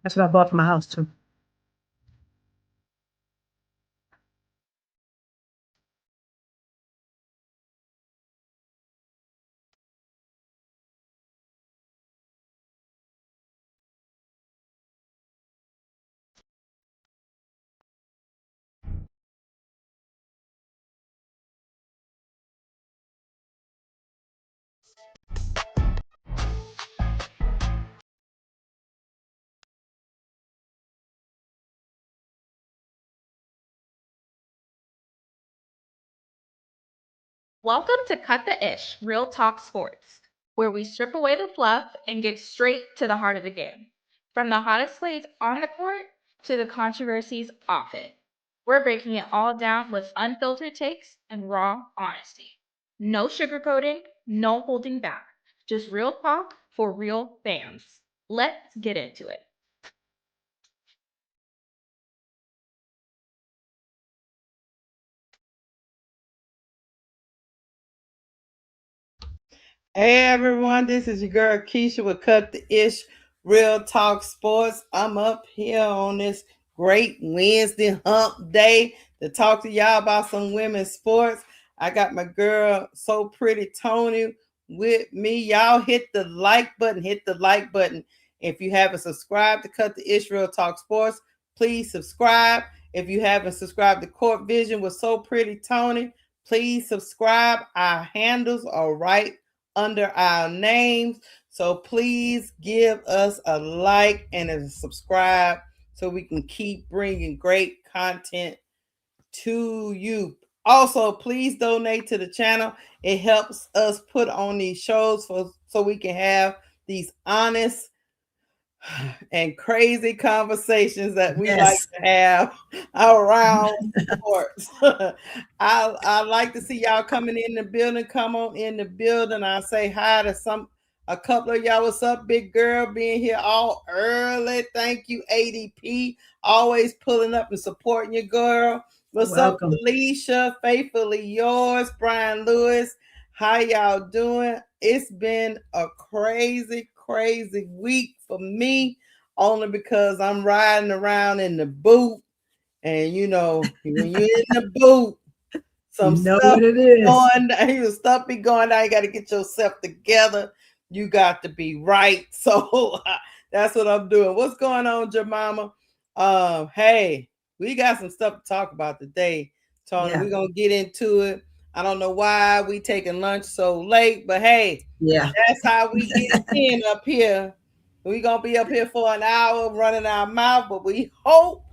That's what I bought for my house too. Welcome to Cut the Ish, Real Talk Sports, where we strip away the fluff and get straight to the heart of the game. From the hottest plays on the court to the controversies off it. We're breaking it all down with unfiltered takes and raw honesty. No sugarcoating, no holding back. Just real talk for real fans. Let's get into it. Hey everyone, this is your girl Keisha with Cut the Ish Real Talk Sports. I'm up here on this great Wednesday hump day to talk to y'all about some women's sports. I got my girl So Pretty Tony with me. Y'all hit the like button, hit the like button. If you haven't subscribed to Cut the Ish Real Talk Sports, please subscribe. If you haven't subscribed to Court Vision with So Pretty Tony, please subscribe. Our handles are right under our names. So please give us a like and a subscribe so we can keep bringing great content to you. Also, please donate to the channel. It helps us put on these shows so we can have these honest and crazy conversations that we like to have around sports. I like to see y'all coming in the building. Come on in the building. I say hi to a couple of y'all. What's up, big girl? Being here all early. Thank you, ADP. Always pulling up and supporting your girl. What's up, Felicia? Faithfully yours, Brian Lewis. How y'all doing? It's been a crazy week for me, only because I'm riding around in the boot. And you know, when you're in the boot, some stuff going down, stuff be going down. You got to get yourself together. You got to be right. So that's what I'm doing. What's going on, Jemima? Hey, we got some stuff to talk about today, Tony. We're gonna get into it. I don't know why we taking lunch so late, but hey, that's how we get in up here. We gonna be up here for an hour running our mouth, but we hope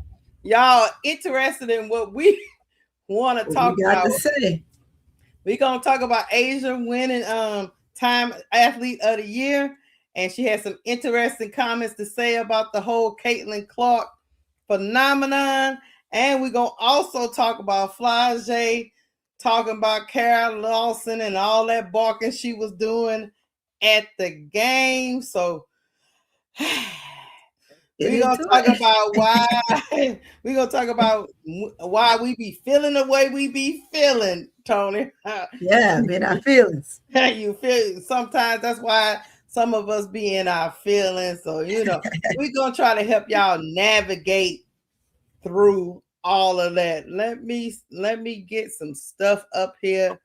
y'all interested in what we want to talk about. We're gonna talk about A'ja winning Time Athlete of the Year, and she has some interesting comments to say about the whole Caitlin Clark phenomenon. And we're gonna also talk about Flau'jae, talking about Kara Lawson and all that barking she was doing at the game. So we're gonna talk about why we're gonna talk about why we be feeling the way we be feeling, Tony. In our feelings. You feel sometimes that's why some of us be in our feelings. So you know, we're gonna try to help y'all navigate through all of that. Let me get some stuff up here.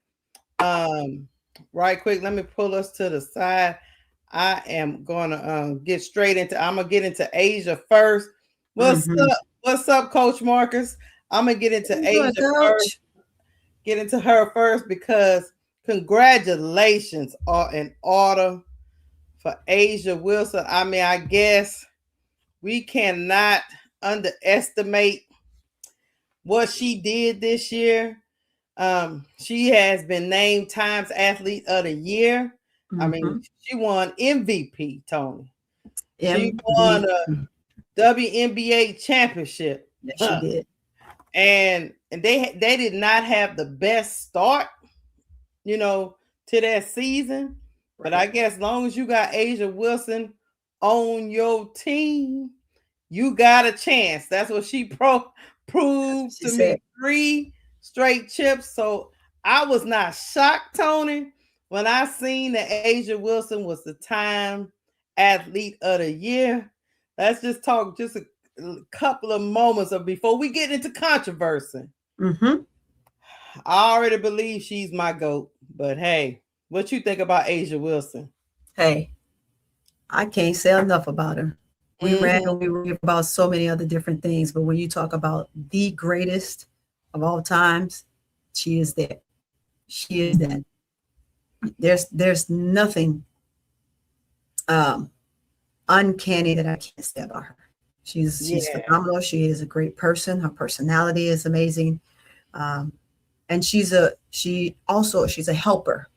Right quick. Let me pull us to the side. I am gonna get straight into. I'm gonna get into A'ja first. What's up? What's up, Coach Marcus? I'm gonna get into A'ja first. Get into her first because congratulations are in order for A'ja Wilson. I mean, I guess we cannot underestimate what she did this year. She has been named Times Athlete of the Year. I mean, she won MVP, Tony. She won a WNBA championship. Yes, she did. And they did not have the best start, you know, to that season. Right. But I guess as long as you got A'ja Wilson on your team, you got a chance. That's what she proved to me. 3 straight chips. So I was not shocked, Tony, when I seen that A'ja Wilson was the Time Athlete of the Year. Let's just talk just a couple of moments of before we get into controversy. Mm-hmm. I already believe she's my GOAT, but hey, what you think about A'ja Wilson? Hey, I can't say enough about her. We ran and we rave about so many other different things, but when you talk about the greatest of all times, she is there. She is that. There's nothing uncanny that I can't say about her. She's phenomenal. She is a great person. Her personality is amazing, and she's a helper.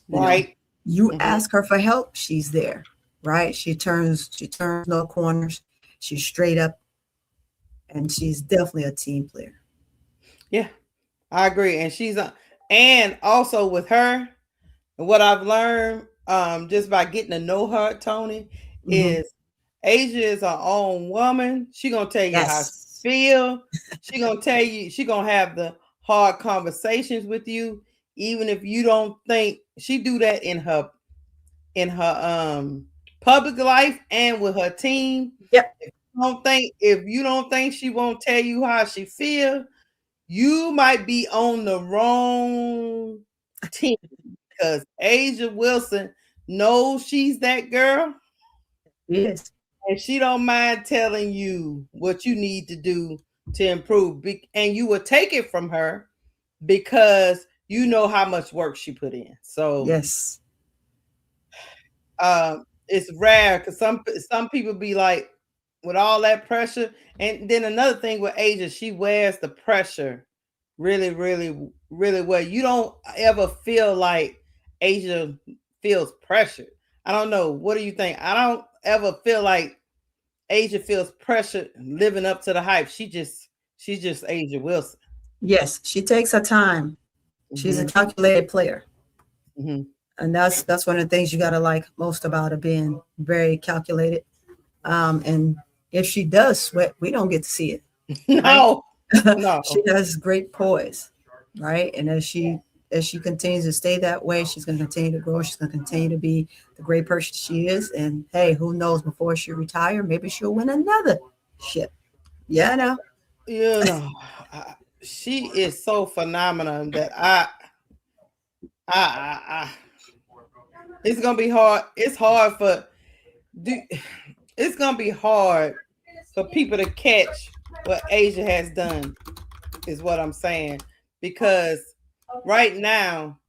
Right. You ask her for help, she's there. Right. She turns no corners. She's straight up, and she's definitely a team player. Yeah, I agree. And and also with her, what I've learned just by getting to know her, Tony, is A'ja is her own woman. She gonna tell you how she feel. She gonna tell you, she gonna have the hard conversations with you, even if you don't think she do that in her public life and with her team. Yep. If you don't think she won't tell you how she feel, you might be on the wrong team, because A'ja Wilson knows she's that girl. Yes. And she don't mind telling you what you need to do to improve. And you will take it from her because you know how much work she put in. So yes. It's rare because some people be like, with all that pressure. And then another thing with A'ja, she wears the pressure really, really, really well. You don't ever feel like A'ja feels pressured. I don't know. What do you think? I don't ever feel like A'ja feels pressure living up to the hype. She's just A'ja Wilson. Yes, she takes her time. She's a calculated player. And that's one of the things you gotta like most about her, being very calculated. And if she does sweat, we don't get to see it. No. Right? No. She has great poise, right? And as she continues to stay that way, she's going to continue to grow. She's going to continue to be the great person she is. And hey, who knows, before she retires, maybe she'll win another ship. Yeah, I know. You know, she is so phenomenal that it's gonna be hard. It's gonna be hard for people to catch what A'ja has done, is what I'm saying. Because right now,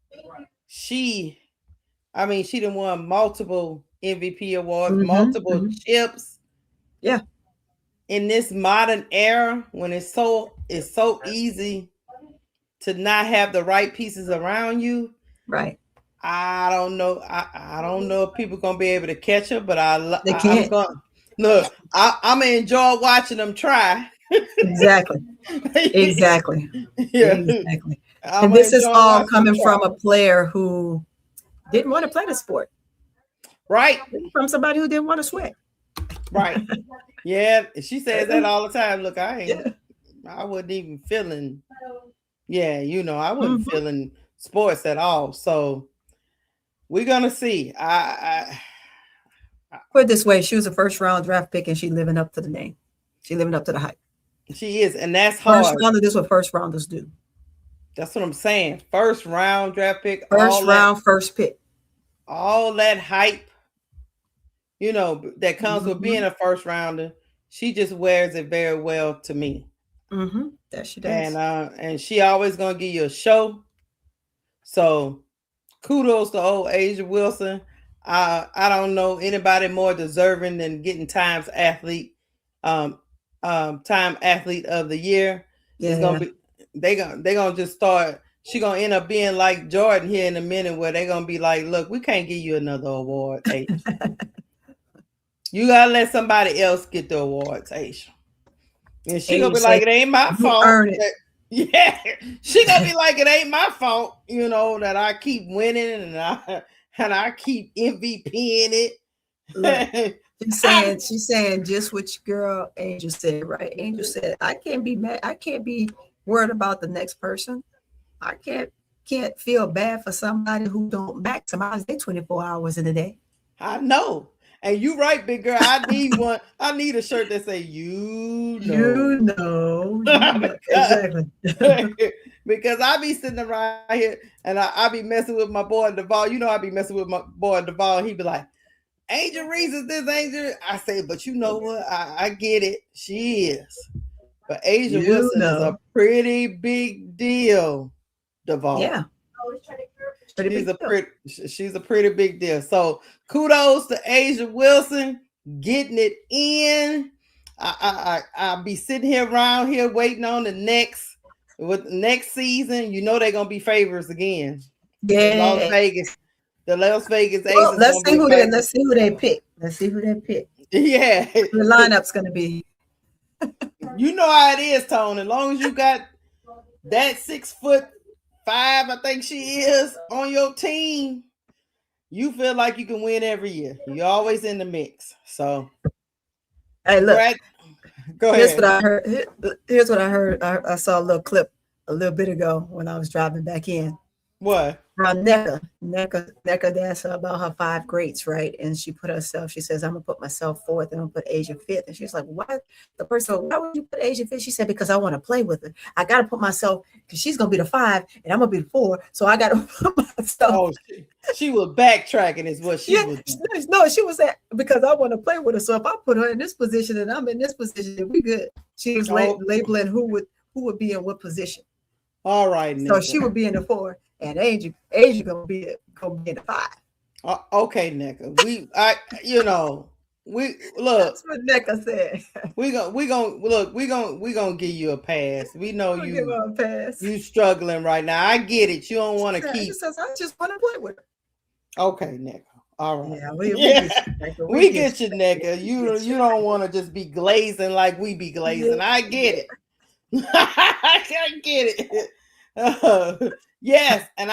she done won multiple MVP awards, multiple chips. Yeah. In this modern era, when it's so easy to not have the right pieces around you. Right. I don't know. I don't know if people gonna be able to catch her, but I'm gonna enjoy watching them try. Exactly. Exactly. Yeah. Exactly. And this is all coming from a player who didn't want to play the sport. Right. From somebody who didn't want to sweat. Right. Yeah. She says that all the time. Look, I wasn't even feeling. Yeah, I wasn't feeling sports at all. So we're gonna see. I put it this way: she was a first-round draft pick, and she's living up to the name. She's living up to the hype. She is, and that's hard. First rounder, this is what first rounders do. That's what I'm saying. First round draft pick. First pick. All that hype, that comes with being a first rounder. She just wears it very well to me. That she does. And she always gonna give you a show. So kudos to old A'ja Wilson. I don't know anybody more deserving than getting Time Athlete of the Year. Yeah. It's gonna be they gonna just start. She gonna end up being like Jordan here in a minute, where they gonna be like, look, we can't give you another award, A'ja. You gotta let somebody else get the awards, A'ja. And she gonna be like, it ain't my fault. Yeah, she gonna be like, it ain't my fault, that I keep winning and I keep MVPing it. She's saying just what your girl Angel said, right? Angel said, I can't be mad. I can't be worried about the next person. I can't feel bad for somebody who don't maximize their 24 hours in a day. I know. And you right, big girl. I need one. I need a shirt that say you know. You know. Exactly. Because I be sitting around here and I be messing with my boy Duvall. You know, I be messing with my boy Duvall. He be like, Angel Reese is this Angel. I say, but you know what? I get it. She is. But A'ja Wilson is a pretty big deal, Duvall. Yeah. She's a pretty big deal. So kudos to A'ja Wilson getting it in. I'll be sitting here around here waiting on the next season. You know they're gonna be favorites again. Yeah, Las Vegas. The Las Vegas Aces. Well, let's see who they pick. Yeah, the lineup's gonna be. You know how it is, Tone. As long as you got that 6'5", I think she is, on your team, you feel like you can win every year. You're always in the mix. So, hey, look. Go ahead. Here's what I heard. I saw a little clip a little bit ago when I was driving back in. What? Nneka asked her about her 5 greats, right? And she says, I'm gonna put myself fourth and I'm gonna put A'ja fifth. And she's like, why? The person, why would you put A'ja fifth? She said, because I want to play with her. I gotta put myself, because she's gonna be the 5 and I'm gonna be the 4. So I gotta put myself. Oh, she was backtracking, is what she was doing. No, she was saying, because I want to play with her. So if I put her in this position and I'm in this position, we good. She was labeling who would be in what position. All right, so she would be in the 4. And A'ja gonna be in the 5. Okay, Nneka. We look. That's what Nneka said. We gonna give you a pass. We know you. Give her a pass. You struggling right now. I get it. You don't want to keep. She says, I just want to play with her. Okay, Nneka. All right. Yeah, we get you, Nneka. You don't want to just be glazing like we be glazing. Yeah. I get it. I get it. Yes, and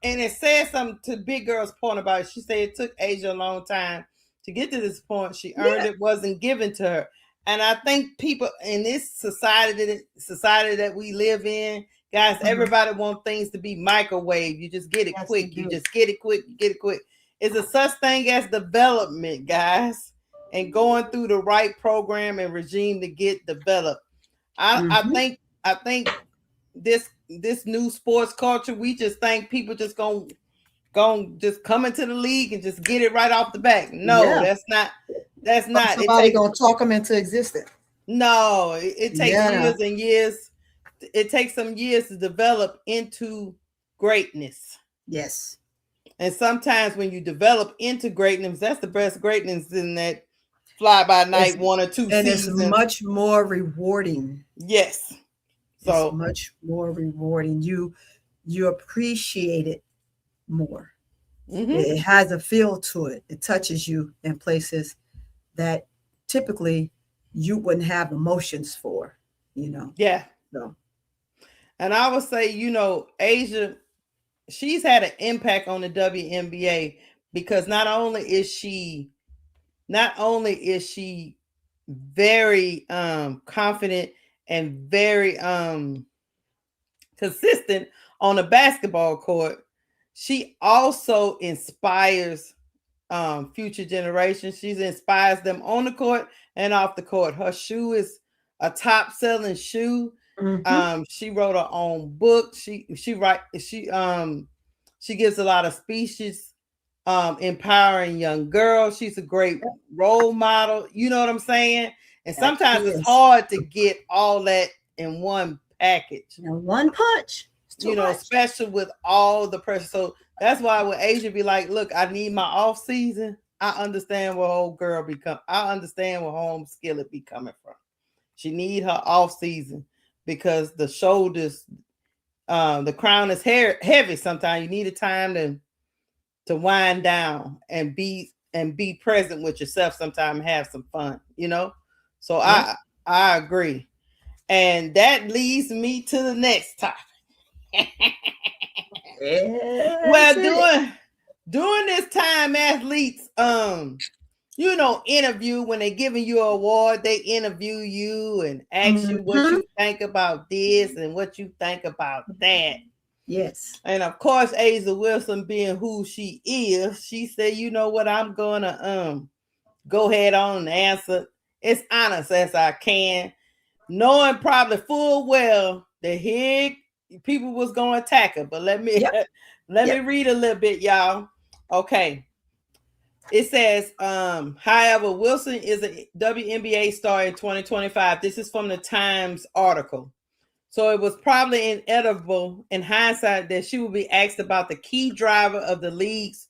it says something to Big Girl's point about it. She said it took A'ja a long time to get to this point. She earned it, wasn't given to her. And I think people in this society that we live in, guys, everybody wants things to be microwave. You just get it quick. You just get it quick. You get it quick. It's a such thing as development, guys, and going through the right program and regime to get developed. I think this new sports culture, we just think people just gonna just come into the league and just get it right off the bat. No, that's not. Somebody gonna talk them into existence. No, it takes years and years. It takes some years to develop into greatness. Yes. And sometimes when you develop into greatness, that's the best greatness in that fly by night 1 or 2 and seasons. It's much more rewarding. Yes. So it's much more rewarding. You appreciate it more. Mm-hmm. It has a feel to it. It touches you in places that typically you wouldn't have emotions for, Yeah. So. And I would say, A'ja, she's had an impact on the WNBA because not only is she very confident and very consistent on the basketball court, she also inspires future generations. She inspires them on the court and off the court. Her shoe is a top selling shoe. Mm-hmm. She wrote her own book. She gives a lot of speeches empowering young girls. She's a great role model. You know what I'm saying? And sometimes it's hard to get all that in one package. One punch. Especially with all the pressure. So that's why when A'ja be like, look, I need my off season. I understand where old girl I understand where home skillet be coming from. She need her off season because the shoulders, the crown is heavy. Sometimes you need a time to wind down and be present with yourself. Sometimes have some fun, So I agree. And that leads me to the next topic. Well, during this time, athletes, interview when they're giving you an award, they interview you and ask you what you think about this and what you think about that. Yes. And of course, A'ja Wilson being who she is, she said, you know what, I'm gonna go ahead on and answer as honest as I can, knowing probably full well that here people was gonna attack her. But let me read a little bit, y'all. Okay. It says, however, Wilson is a WNBA star in 2025. This is from the Times article. So it was probably inevitable in hindsight that she would be asked about the key driver of the league's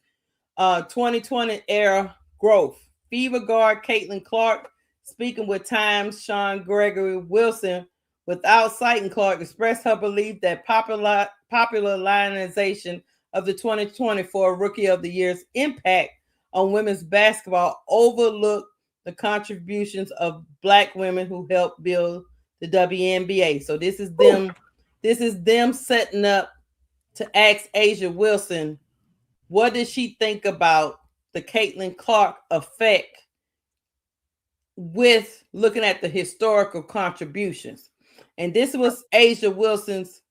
2020 era growth. Fever guard Caitlin Clark, speaking with Times' Sean Gregory Wilson, without citing Clark, expressed her belief that popularization of the 2024 Rookie of the Year's impact on women's basketball overlooked the contributions of Black women who helped build the WNBA. So this is them. Ooh. This is them setting up to ask A'ja Wilson, what did she think about the Caitlin Clark effect with looking at the historical contributions? And this was A'ja Wilson's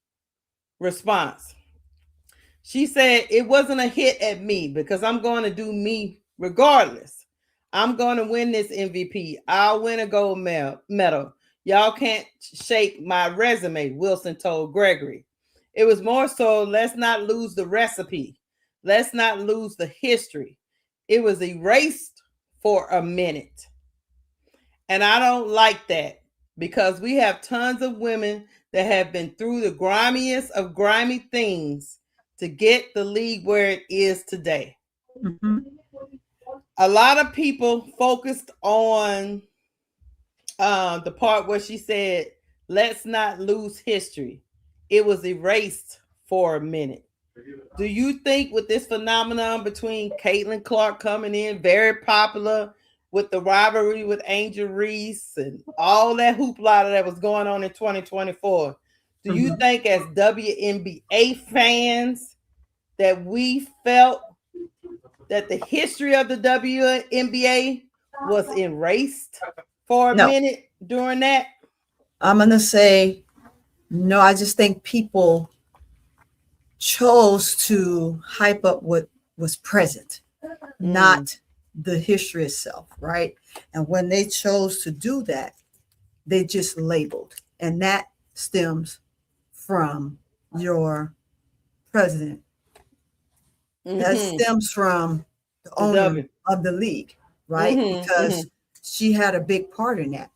response. She said, it wasn't a hit at me because I'm going to do me regardless. I'm going to win this MVP. I'll win a gold medal. Y'all can't shake my resume, Wilson told Gregory. It was more so, let's not lose the recipe. Let's not lose the history. It was erased for a minute. And I don't like that because we have tons of women that have been through the grimiest of grimy things to get the league where it is today. Mm-hmm. A lot of people focused on the part where she said, let's not lose history. It was erased for a minute. Do you think with this phenomenon between Caitlin Clark coming in, very popular, with the rivalry with Angel Reese and all that hoopla that was going on in 2024, do you think as WNBA fans that we felt that the history of the WNBA was erased for a minute during that? I'm going to say no. I just think people chose to hype up what was present, not the history itself, right? And when they chose to do that, they just labeled. And that stems from your president. That stems from the owner of the league, right? Because she had a big part in that.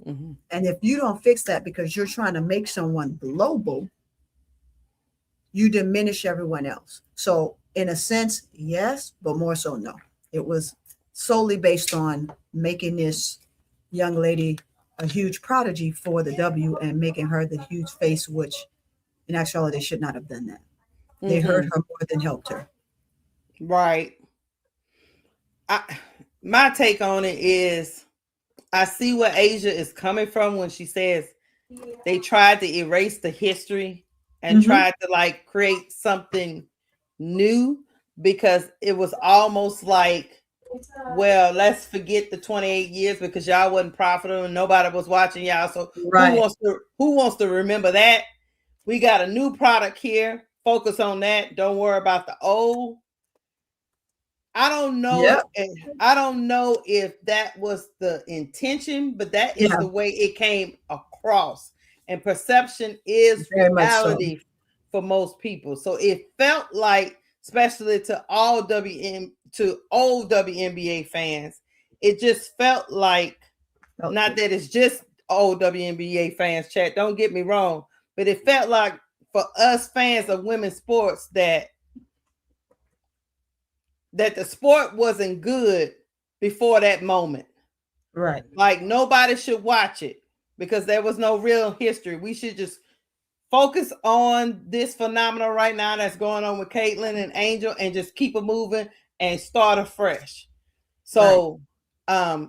And if you don't fix that because you're trying to make someone global, you diminish everyone else. So in a sense, yes, but more so no. It was solely based on making this young lady a huge prodigy for the W and making her the huge face, which in actuality they should not have done that. They hurt her more than helped her. Right. My take on it is I see where A'ja is coming from when she says they tried to erase the history and tried to like create something new because it was almost like, well, let's forget the 28 years because y'all wasn't profitable and nobody was watching y'all. So who wants to remember that? We got a new product here. Focus on that. Don't worry about the old. I don't know. Yep. I don't know if that was the intention, but that is the way it came across. And perception is very reality for most people. So it felt like, especially to old WNBA fans, it just felt like, not that it's just old WNBA fans, chat, don't get me wrong, but it felt like for us fans of women's sports that the sport wasn't good before that moment. Right. Like nobody should watch it because there was no real history. We should just focus on this phenomenon right now that's going on with Caitlin and Angel and just keep it moving and start afresh. So I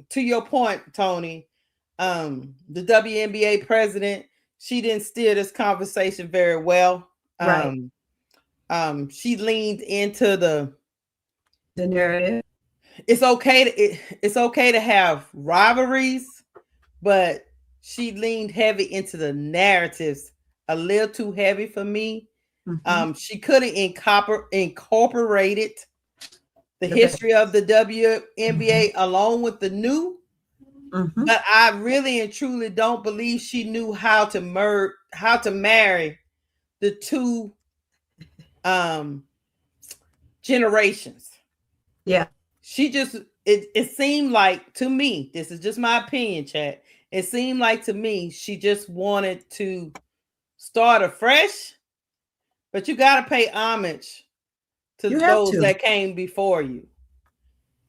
to your point, Tony, the WNBA president, she didn't steer this conversation very well. Right. She leaned into the narrative. It's okay to have rivalries, but she leaned heavy into the narratives a little too heavy for me. Mhm. She could have incorporated the The history of the WNBA Mhm. along with the new, Mhm. but I really and truly don't believe she knew how to marry the two generations. Yeah. She just it seemed like to me, this is just my opinion, chat. It seemed like to me she just wanted to start afresh, but you got to pay homage to You have those to. that came before you.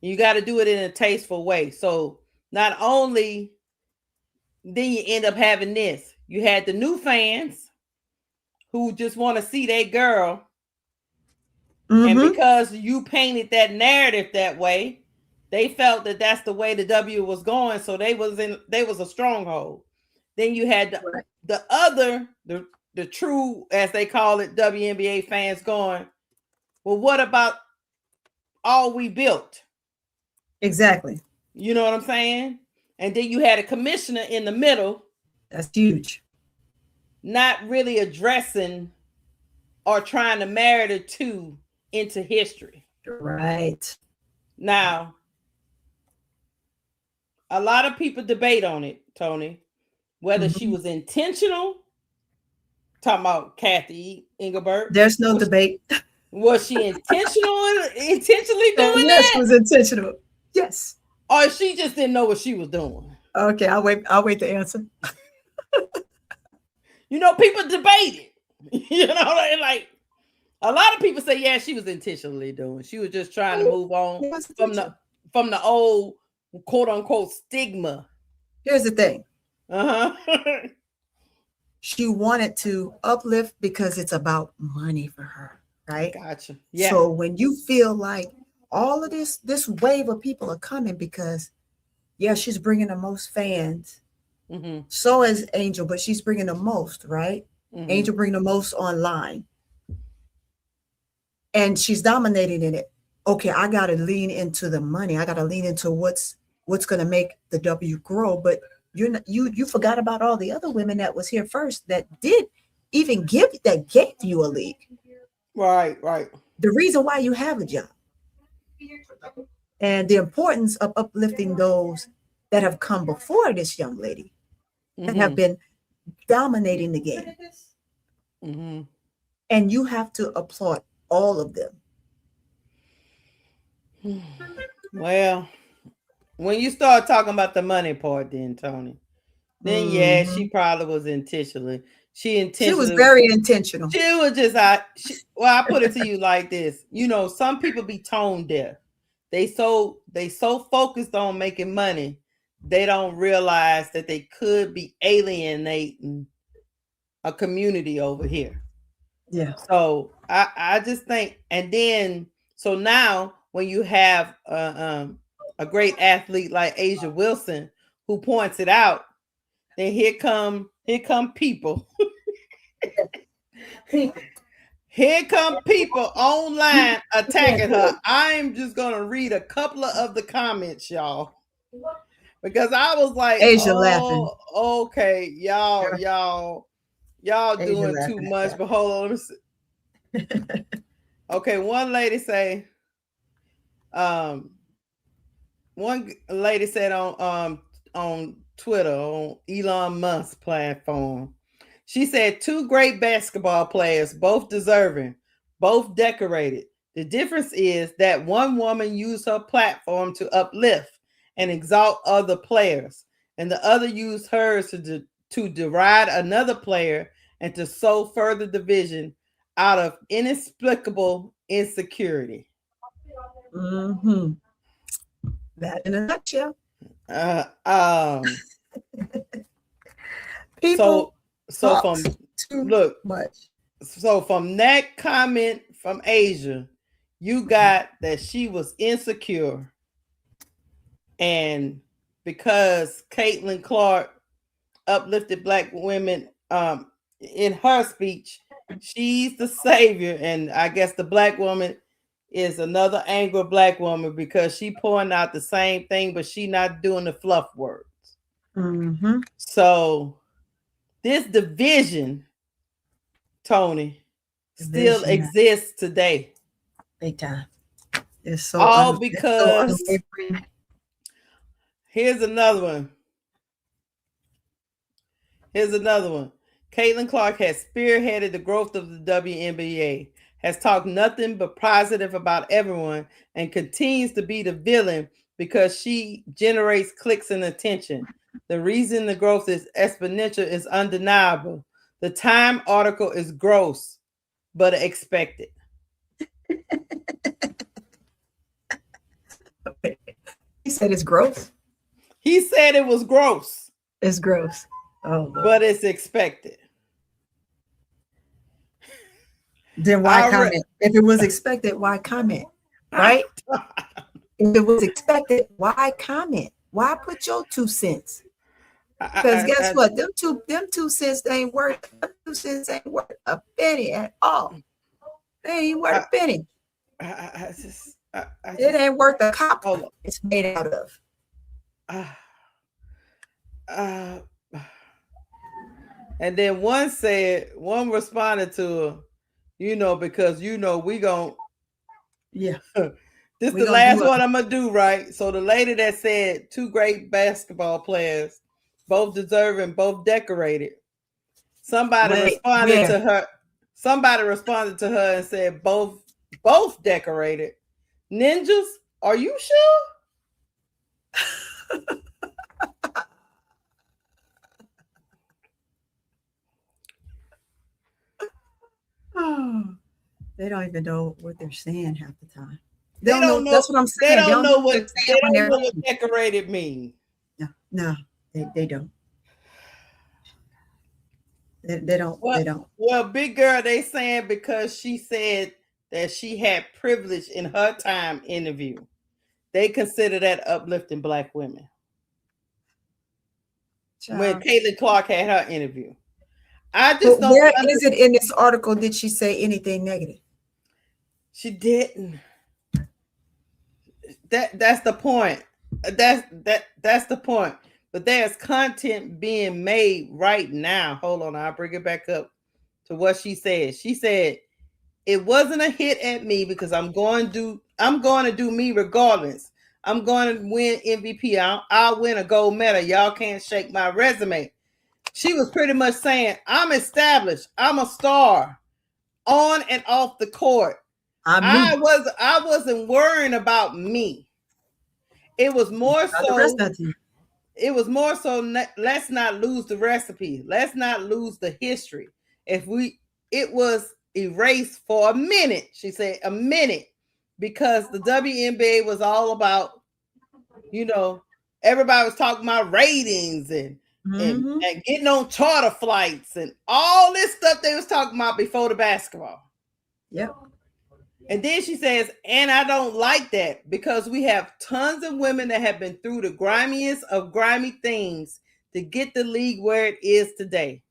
You got to do it in a tasteful way. So not only then you end up having this, you had the new fans who just want to see that girl, and Mhm. because you painted that narrative that way, they felt that that's the way the W was going, so they was a stronghold. Then you had Right. the other the true, as they call it, WNBA fans going, well, what about all we built? Exactly. You know what I'm saying? And then you had a commissioner in the middle, That's huge. not really addressing or trying to marry the two into history. Right. Now, a lot of people debate on it, Tony, whether she Mhm. was intentional. Talking about Kathy Engelbert. There's no debate. Was she intentionally doing Yes, it that? was intentional. Yes. Or she just didn't know what she was doing? Okay, I'll wait the answer. You know, people debate it. You know, like a lot of people say, yeah, she was intentionally doing. She was just trying to move on from the old quote unquote stigma. Here's the thing. Uh-huh. She wanted to uplift because it's about money for her, right? Gotcha. Yeah. So when you feel like all of this wave of people are coming because, yeah, she's bringing the most fans. Mm-hmm. So is Angel, but she's bringing the most, right? Mm-hmm. Angel bring the most online. And she's dominating in it. Okay, I got to lean into the money. I got to lean into what's going to make the W grow. But you forgot about all the other women that was here first that did even gave you a league. Right. The reason why you have a job and the importance of uplifting those that have come before this young lady that have been dominating the game. Mm-hmm. And you have to applaud all of them. Well, when you start talking about the money part, then Tony, then yeah, she probably was intentionally. She was very intentional. She was just well, I put it to you like this. You know, some people be tone deaf. They so focused on making money, they don't realize that they could be alienating a community over here. Yeah. So I just think, and then so now when you have a great athlete like A'ja Wilson who points it out, then here come people. Here come people online attacking her. I'm just gonna read a couple of the comments, y'all, because I was like, A'ja laughing. Okay, y'all doing too much. But hold on, let me see. Okay, one lady said on Twitter, on Elon Musk's platform, she said, two great basketball players, both deserving, both decorated. The difference is that one woman used her platform to uplift and exalt other players, and the other used hers to deride another player and to sow further division out of inexplicable insecurity. Mm-hmm. That in a nutshell. People so from too much. So from that comment from A'ja, you got that she was insecure, and because Caitlin Clark uplifted Black women in her speech, she's the savior, and I guess the Black woman is another angry Black woman because she pouring out the same thing, but she not doing the fluff words. Mm-hmm. So this division Tony, still Vision. exists today. Big time. It's so All it's because so unwavering. here's another one. Caitlin Clark has spearheaded the growth of the WNBA, has talked nothing but positive about everyone, and continues to be the villain because she generates clicks and attention. The reason the growth is exponential is undeniable. The Time article is gross, but expected. He said it's gross. He said it was gross. It's gross. Oh, Lord. But it's expected. Then why comment? If it was expected, why comment? Right? If it was expected, why comment? Why put your 2 cents? Because guess what? Them two cents ain't worth. Them 2 cents ain't worth a penny at all. They ain't worth a penny. It ain't worth a copper it's made out of. And then one responded to her, because we gon' yeah. This is the last one I'm gonna do, right? So the lady that said 2 great basketball players, both deserving, both decorated. Somebody responded to her. Somebody responded to her and said both decorated. Ninjas, are you sure? Oh, they don't even know what they're saying half the time. They don't know. That's what I'm saying. They don't know what decorated mean. No, they don't. They don't. Well, big girl, they saying because she said that she had privilege in her time interview, they consider that uplifting Black women. When Caitlin Clark had her interview. I just don't. Where is it in this article? Did she say anything negative? She didn't. That's the point. That's the point. But there's content being made right now. Hold on, I'll bring it back up to what she said. She said it wasn't a hit at me because I'm going to do me regardless. I'm going to win MVP. I'll win a gold medal. Y'all can't shake my resume. She was pretty much saying, I'm established. I'm a star on and off the court. I wasn't worrying about me. It was more so. It was more so. Let's not lose the recipe. Let's not lose the history. It was erased for a minute. She said a minute because the WNBA was all about, everybody was talking about ratings and getting on charter flights and all this stuff they was talking about before the basketball. Yep. And then she says, and I don't like that because we have tons of women that have been through the grimiest of grimy things to get the league where it is today.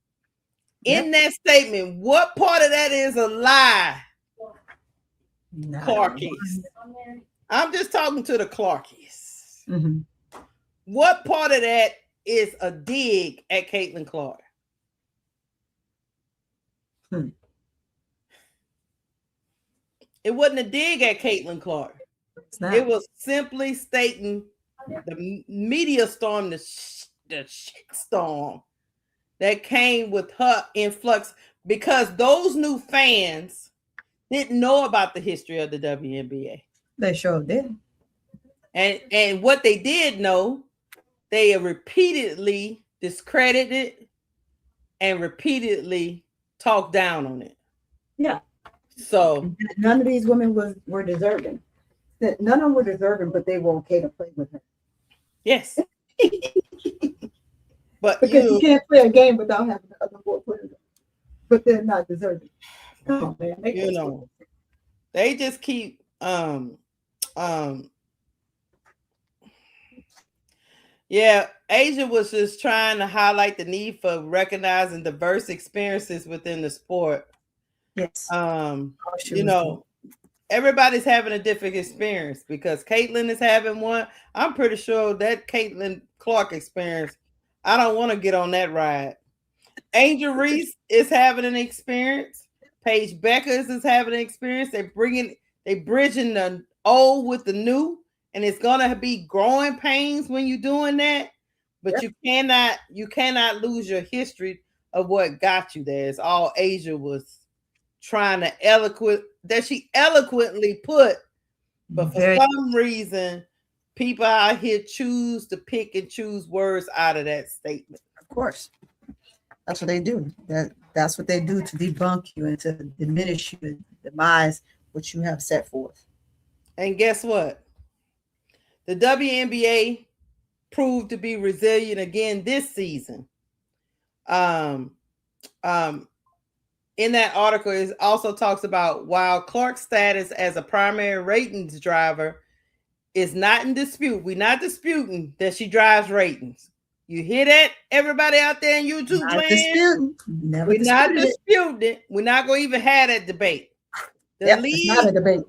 Yep. In that statement, what part of that is a lie? No. Clarkies. I'm just talking to the Clarkies. Mm-hmm. What part of that is a dig at Caitlin Clark? It wasn't a dig at Caitlin Clark. It was simply stating the media storm, the shit storm that came with her influx because those new fans didn't know about the history of the WNBA. They sure did. And what they did know, they repeatedly discredited and repeatedly talked down on it. Yeah. So none of these women were deserving. None of them were deserving, but they were okay to play with her. Yes. But because you can't play a game without having the other 4 players, but they're not deserving. Oh man, they just keep yeah, A'ja was just trying to highlight the need for recognizing diverse experiences within the sport. Yes. Everybody's having a different experience because Caitlin is having one. I'm pretty sure that Caitlin Clark experience, I don't want to get on that ride. Angel Reese is having an experience. Paige Beckers is having an experience. They bridging the old with the new, and it's gonna be growing pains when you're doing that. But you cannot lose your history of what got you there. It's all A'ja was trying to eloquently put, but for some reason, people out here choose to pick and choose words out of that statement. Of course, that's what they do. That's what they do to debunk you and to diminish you and demise what you have set forth. And guess what? The WNBA proved to be resilient again this season. In that article, it also talks about while Clark's status as a primary ratings driver is not in dispute. We're not disputing that she drives ratings. You hear that, everybody out there in YouTube land? We're not disputing it. We're not going to even have that debate. It's not a debate.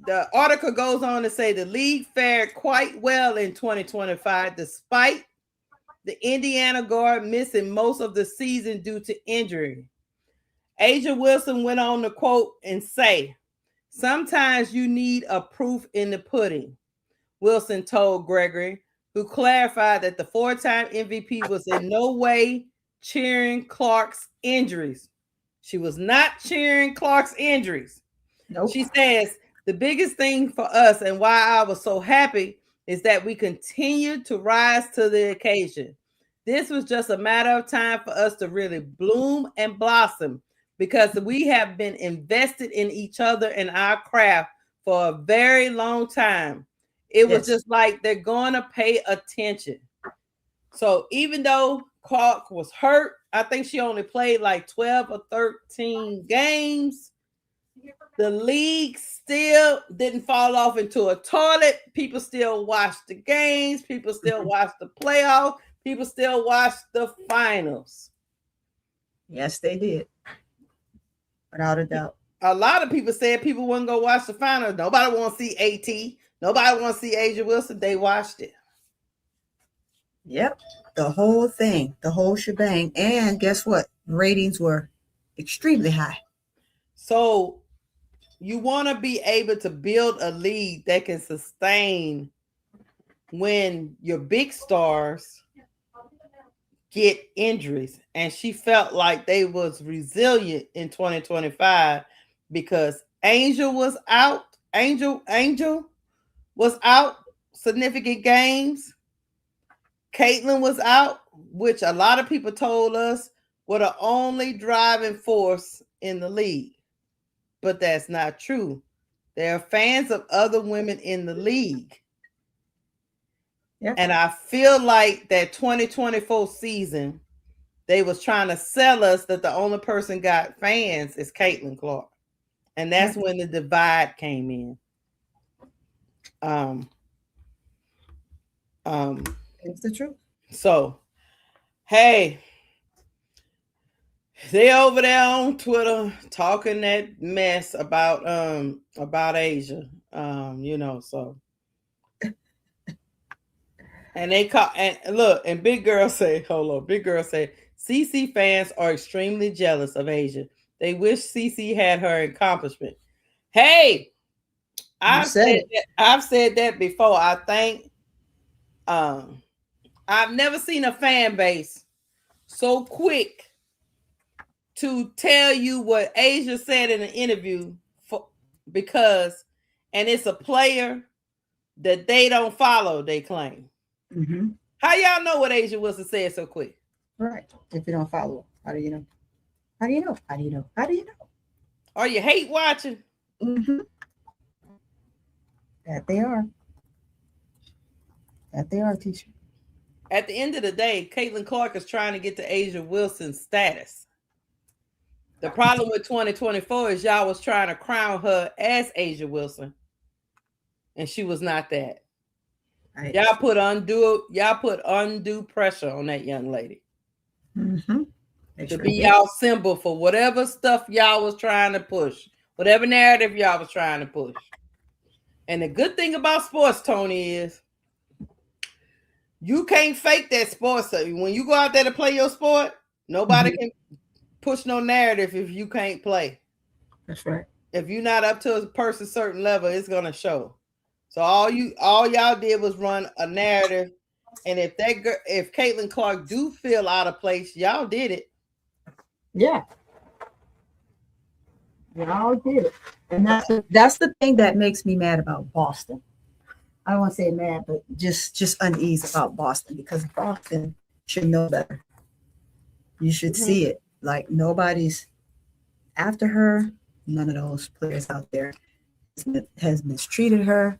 The article goes on to say the league fared quite well in 2025, despite the Indiana guard missing most of the season due to injury. A'ja Wilson went on to quote and say, "Sometimes you need a proof in the pudding," Wilson told Gregory, who clarified that the four-time MVP was in no way cheering Clark's injuries. She was not cheering Clark's injuries. Nope. She says, "The biggest thing for us and why I was so happy is that we continued to rise to the occasion. This was just a matter of time for us to really bloom and blossom because we have been invested in each other and our craft for a very long time. It was just like they're going to pay attention." So even though Clark was hurt, I think she only played like 12 or 13 games. The league still didn't fall off into a toilet. People still watched the games. People still watched the playoffs. People still watched the finals. Yes, they did. Without a doubt. A lot of people said people wouldn't go watch the finals. Nobody want to see AT. Nobody want to see A'ja Wilson. They watched it. Yep. The whole thing, the whole shebang. And guess what? Ratings were extremely high. So you want to be able to build a league that can sustain when your big stars get injuries. And she felt like they was resilient in 2025 because Angel was out. Angel was out significant games. Caitlin was out, which a lot of people told us were the only driving force in the league. But that's not true. There are fans of other women in the league. Yep. And I feel like that 2024 season, they was trying to sell us that the only person got fans is Caitlin Clark. And that's when the divide came in. It's the truth. So, hey, they over there on Twitter talking that mess about A'ja, so. And they call and look, and Big Girl say, CC fans are extremely jealous of A'ja. They wish CC had her accomplishment. Hey, I've said that before. I think I've never seen a fan base so quick to tell you what A'ja said in an interview because it's a player that they don't follow, they claim. Mm-hmm. How y'all know what A'ja Wilson said so quick? Right. If you don't follow, how do you know? How do you know? How do you know? How do you know? Are you hate watching? Mm-hmm. That they are. That they are, teacher. At the end of the day, Caitlin Clark is trying to get to A'ja Wilson's status. The problem with 2024 is y'all was trying to crown her as A'ja Wilson, and she was not that. Right. Y'all put undue pressure on that young lady. Mm-hmm. To be y'all symbol for whatever stuff y'all was trying to push, whatever narrative y'all was trying to push. And the good thing about sports, Tony, is you can't fake that sports. When you go out there to play your sport, nobody can push no narrative if you can't play. That's right. If you're not up to a person's certain level, it's gonna show. So all y'all did was run a narrative, and if Caitlin Clark do feel out of place, y'all did it. Yeah. Y'all did it. And that's the thing that makes me mad about Boston. I don't want to say mad, but just uneasy about Boston, because Boston should know better. You should see it. Like, nobody's after her. None of those players out there has mistreated her,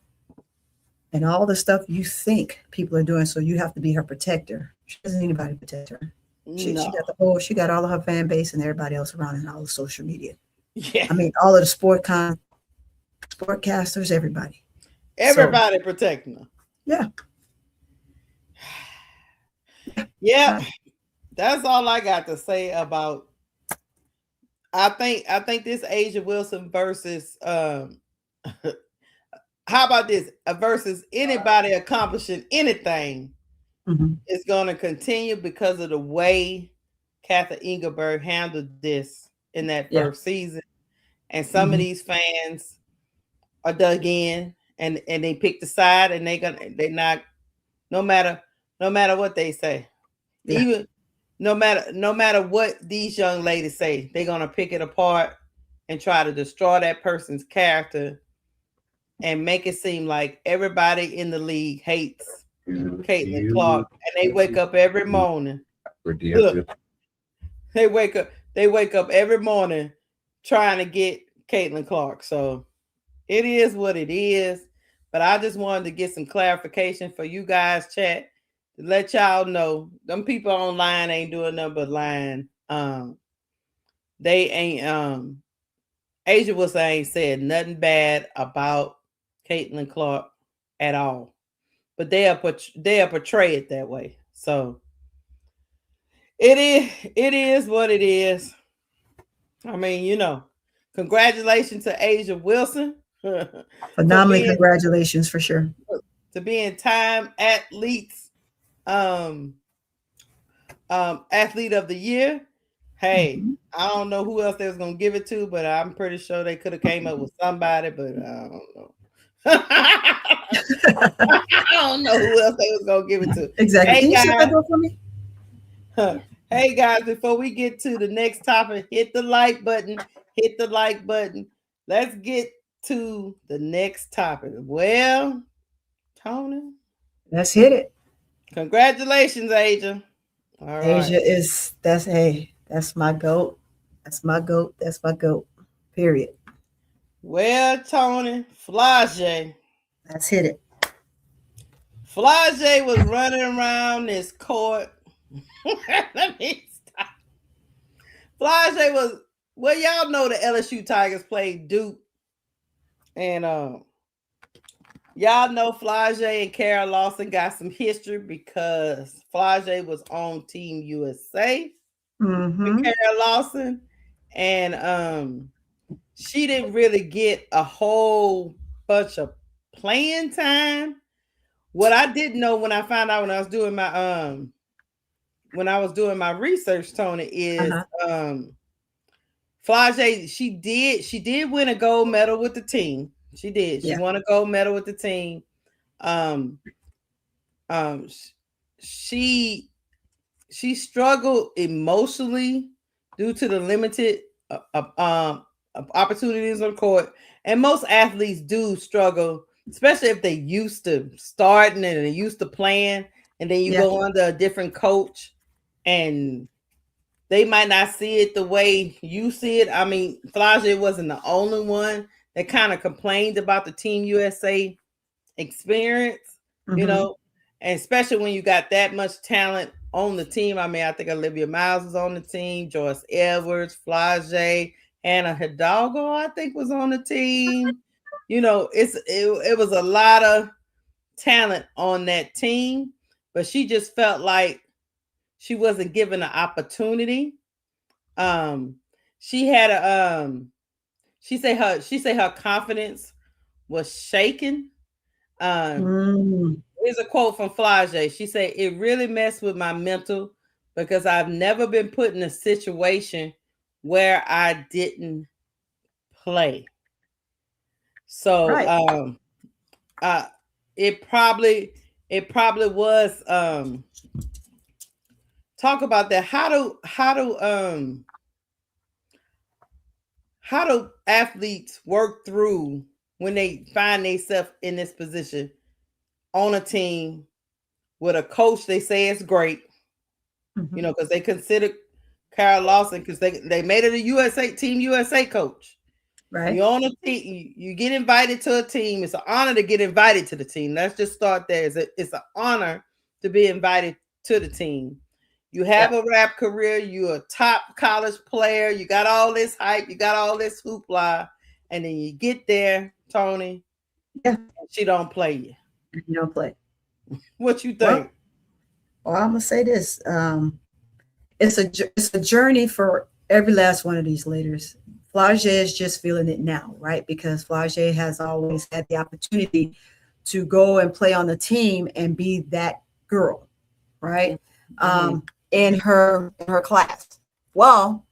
and all the stuff you think people are doing. So you have to be her protector. She doesn't need anybody to protect her. She got all of her fan base and everybody else around, and all the social media. Yeah. I mean, all of the sportcasters, everybody. Everybody protecting her. Yeah. Yeah. That's all I got to say about. I think this A'ja Wilson versus how about this versus anybody accomplishing anything is going to continue because of the way Kathy Engelberg handled this in that first season, and some of these fans are dug in and they picked a side, and they not no matter what they say, even no matter what these young ladies say, they're gonna pick it apart and try to destroy that person's character and make it seem like everybody in the league hates Caitlin Clark, and they wake up every morning. Look, they wake up every morning trying to get Caitlin Clark. So it is what it is. But I just wanted to get some clarification for you guys, chat, to let y'all know them people online ain't doing nothing but lying. They ain't A'ja Wilson ain't said nothing bad about Caitlin Clark at all, but they'll portray it that way. So it is what it is. I mean, congratulations to A'ja Wilson. Phenomenal congratulations for sure. To being Time Athletes Athlete of the Year. Hey, I don't know who else they was gonna give it to, but I'm pretty sure they could have came up with somebody, but I don't know. I don't know who else they was gonna give it to. Exactly. Hey, Can you shut that door for me? Hey guys, before we get to the next topic, hit the like button. Hit the like button. Let's get to the next topic. Well, Tony, let's hit it. Congratulations, A'ja. All right. A'ja that's my goat. That's my goat. That's my goat. Period. Well, Tony, Flau'jae. Let's hit it. Flau'jae was running around this court. Let me stop. Flau'jae was, well, y'all know the LSU Tigers played Duke. And y'all know Flau'jae and Kara Lawson got some history because Flau'jae was on Team USA with Kara Lawson. And she didn't really get a whole bunch of playing time. What I didn't know when I found out when I was doing my research, Tony, is Flau'jae, she did win a gold medal with the team. She did. She won a gold medal with the team. She struggled emotionally due to the limited opportunities on court, and most athletes do struggle, especially if they used to starting and they used to playing, and then you go under a different coach, and they might not see it the way you see it. I mean, Flau'jae wasn't the only one that kind of complained about the Team USA experience, and especially when you got that much talent on the team. I mean, I think Olivia Miles was on the team, Joyce Edwards, Flau'jae, Hannah Hidalgo, I think, was on the team. It was a lot of talent on that team, but she just felt like she wasn't given an opportunity. She had she said her confidence was shaken. Here's a quote from Flau'jae. She said, "It really messed with my mental because I've never been put in a situation where I didn't play. So Right. it probably was talk about that. How do athletes work through when they find themselves in this position on a team with a coach they say is great, Mhm. because they consider Kara Lawson, because they made it a Team USA coach. Right. You're on a team, you get invited to a team. It's an honor to get invited to the team. Let's just start there. It's an honor to be invited to the team. You have a rap career, you're a top college player, you got all this hype, you got all this hoopla, and then you get there, Tony. Yeah. She don't play you. You don't play. What you think? Well, I'm gonna say this. It's a journey for every last one of these leaders. Flau'jae is just feeling it now, right? Because Flau'jae has always had the opportunity to go and play on the team and be that girl, right? Mm-hmm. In her class. Well,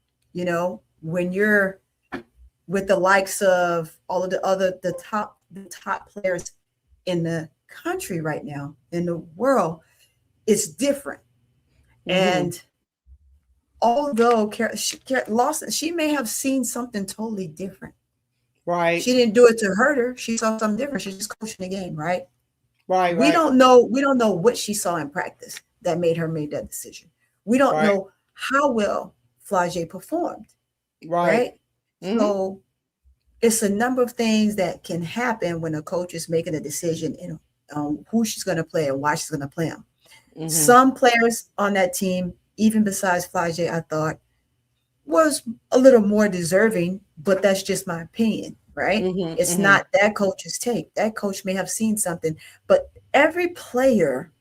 when you're with the likes of all of the top players in the country right now, in the world, it's different. And although Kara Lawson, she may have seen something totally different. Right. She didn't do it to hurt her. She saw something different. She's just coaching the game, right? Right. We don't know what she saw in practice that made her make that decision. We don't know how well Flau'jae performed. Right. So it's a number of things that can happen when a coach is making a decision on who she's going to play and why she's going to play them. Some players on that team, even besides Flau'jae, I thought was a little more deserving, but that's just my opinion, right? It's not that coach's take. That coach may have seen something, but every player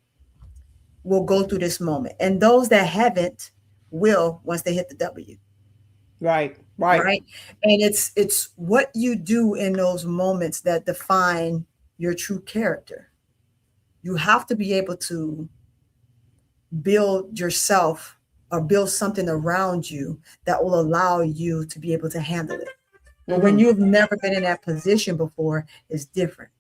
will go through this moment, and those that haven't will once they hit the W. Right. And it's what you do in those moments that define your true character. You have to be able to build yourself or build something around you that will allow you to be able to handle it. But when you've never been in that position before, it's different.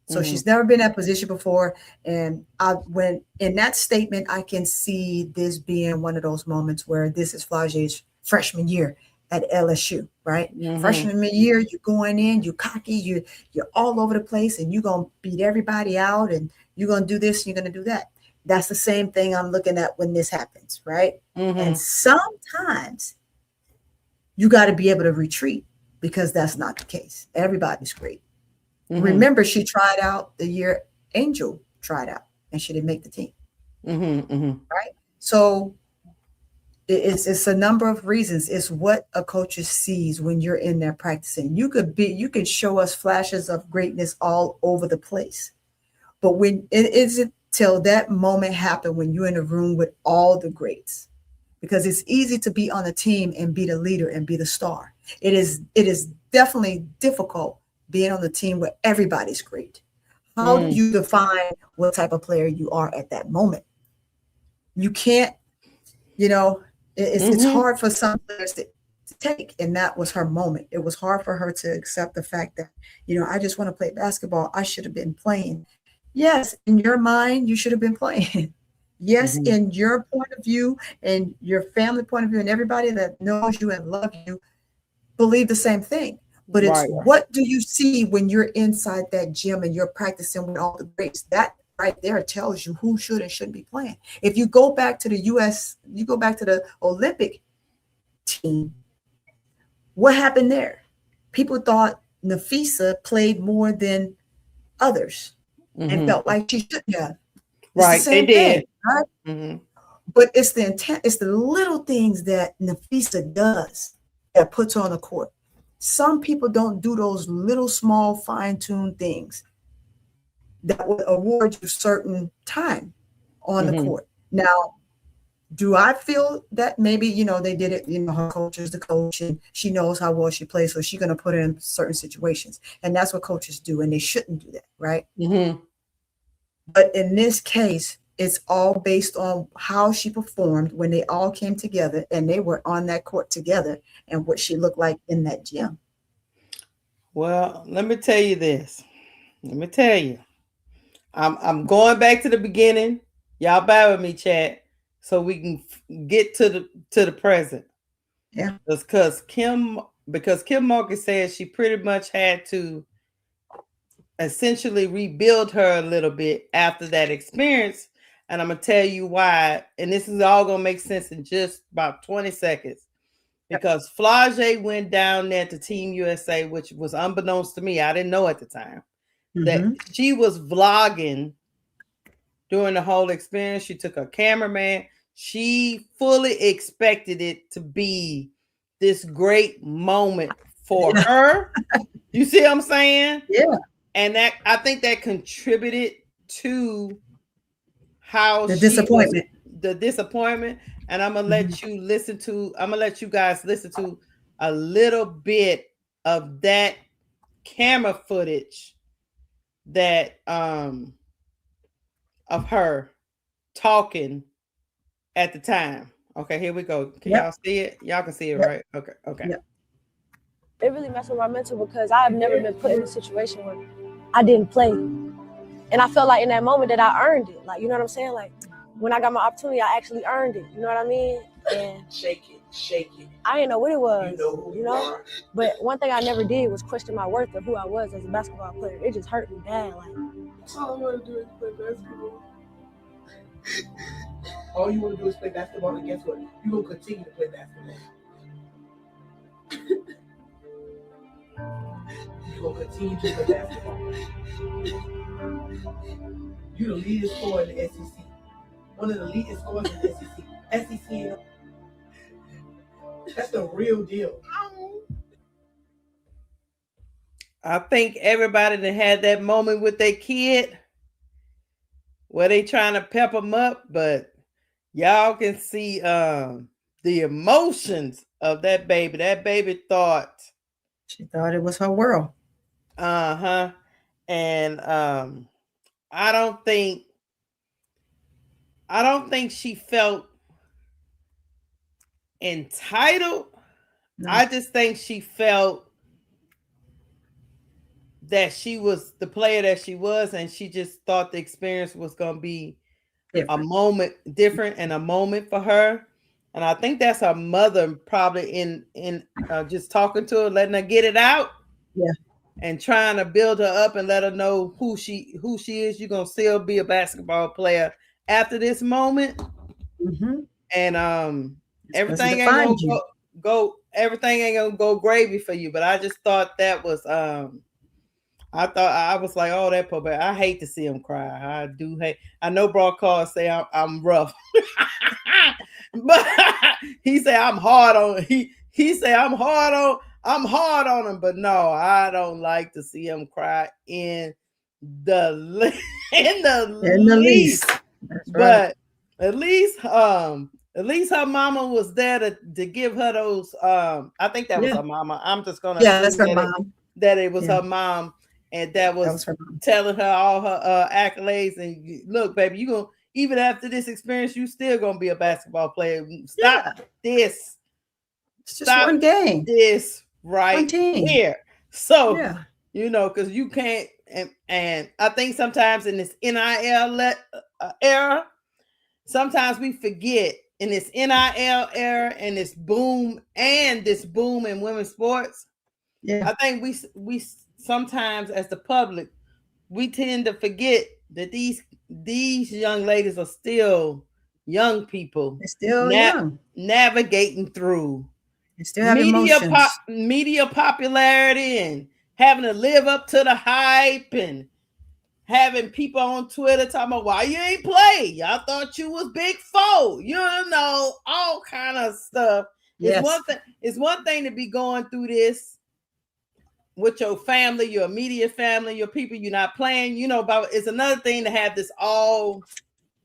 So she's never been in that position before. And when in that statement, I can see this being one of those moments where this is Flau'jae's freshman year at LSU, right? Freshman year, you're going in, you're cocky, you're all over the place, and you're going to beat everybody out, and you're going to do this, and you're going to do that. That's the same thing I'm looking at when this happens, right? And sometimes you got to be able to retreat, because that's not the case. Everybody's great. Remember, she tried out the year Angel tried out, and she didn't make the team. Right? So it's a number of reasons. It's what a coach sees when you're in there practicing. You could show us flashes of greatness all over the place, but when it isn't till that moment happened when you're in a room with all the greats, because it's easy to be on a team and be the leader and be the star. It is definitely difficult being on the team where everybody's great. How do you define what type of player you are at that moment? You can't, it's hard for some players to take, and that was her moment. It was hard for her to accept the fact that, I just want to play basketball. I should have been playing. Yes, in your mind, you should have been playing. Yes, in your point of view and your family point of view and everybody that knows you and loves you believe the same thing. But it's what do you see when you're inside that gym and you're practicing with all the greats? That right there tells you who should and shouldn't be playing. If you go back to the U.S., you go back to the Olympic team, what happened there? People thought Nafisa played more than others and felt like she shouldn't have. Right, they did. Right? But it's the intent, it's the little things that Nafisa does that puts her on the court. Some people don't do those little, small, fine-tuned things that will award you certain time on the court. Now, do I feel that maybe, they did it, her coach is the coach and she knows how well she plays, so she's going to put her in certain situations. And that's what coaches do, and they shouldn't do that, right? But in this case, it's all based on how she performed when they all came together and they were on that court together and what she looked like in that gym. Well, let me tell you this. Let me tell you. I'm going back to the beginning. Y'all bear with me, chat, so we can get to the present. Yeah. Because Kim Marcus said she pretty much had to essentially rebuild her a little bit after that experience. And I'm going to tell you why. And this is all going to make sense in just about 20 seconds. Because Flau'jae went down there to Team USA, which was unbeknownst to me. I didn't know at the time that she was vlogging during the whole experience. She took a cameraman. She fully expected it to be this great moment for her. You see what I'm saying? Yeah. And that, I think that contributed to how the disappointment. The disappointment. And I'm gonna let you listen to, I'm gonna let you guys listen to a little bit of that camera footage that of her talking at the time. Okay, here we go. Can y'all see it? Y'all can see it, right? Okay. Yep. It really messed with my mental because I've never been put in a situation where I didn't play. And I felt like in that moment that I earned it. Like, you know what I'm saying? Like, when I got my opportunity, I actually earned it. You know what I mean? And shake it. I didn't know what it was, you know? But one thing I never did was question my worth or who I was as a basketball player. It just hurt me bad. Like, all I want to do is play basketball. All you want to do is play basketball, and guess what? You're going to continue to play basketball. You're going to continue to play basketball. You're the leading scorer in the SEC. One of the leading scorers in the SEC. That's the real deal. I think everybody that had that moment with their kid where they trying to pep them up, but y'all can see the emotions of that baby. That baby thought she thought it was her world. And I don't think she felt entitled. No. I just think she felt that she was the player that she was, and she just thought the experience was going to be a moment different and a moment for her. And I think that's her mother probably in just talking to her, letting her get it out. Yeah. And trying to build her up and let her know who she is. You're going to still be a basketball player after this moment. And everything ain't going to go everything ain't going to go gravy for you. But I just thought that was I was like, oh, that poor baby. I hate to see him cry. I do hate. I know broadcasts say I'm rough. But he said I'm hard on he said I'm hard on him, but no, I don't like to see him cry in the least. That's right. But at least her mama was there to give her those. I think that was her mama. I'm just gonna that's her mom. That it was her mom, and that was her mom telling her all her accolades. And look, baby, you gonna even after this experience, you still gonna be a basketball player. Stop this. It's just one game. This right here. So you know, because you can't, and I think sometimes in this NIL era, sometimes we forget in this NIL era and this boom in women's sports. I think we sometimes as the public, we tend to forget that these young ladies are still young people. They're still young, navigating through. They still have emotions. Media popularity and having to live up to the hype and having people on Twitter talking about why you ain't play. Y'all thought you was big four. You know, all kind of stuff. Yes. It's one thing to be going through this with your family, your immediate family, your people you're not playing, you know, about. It's another thing to have this all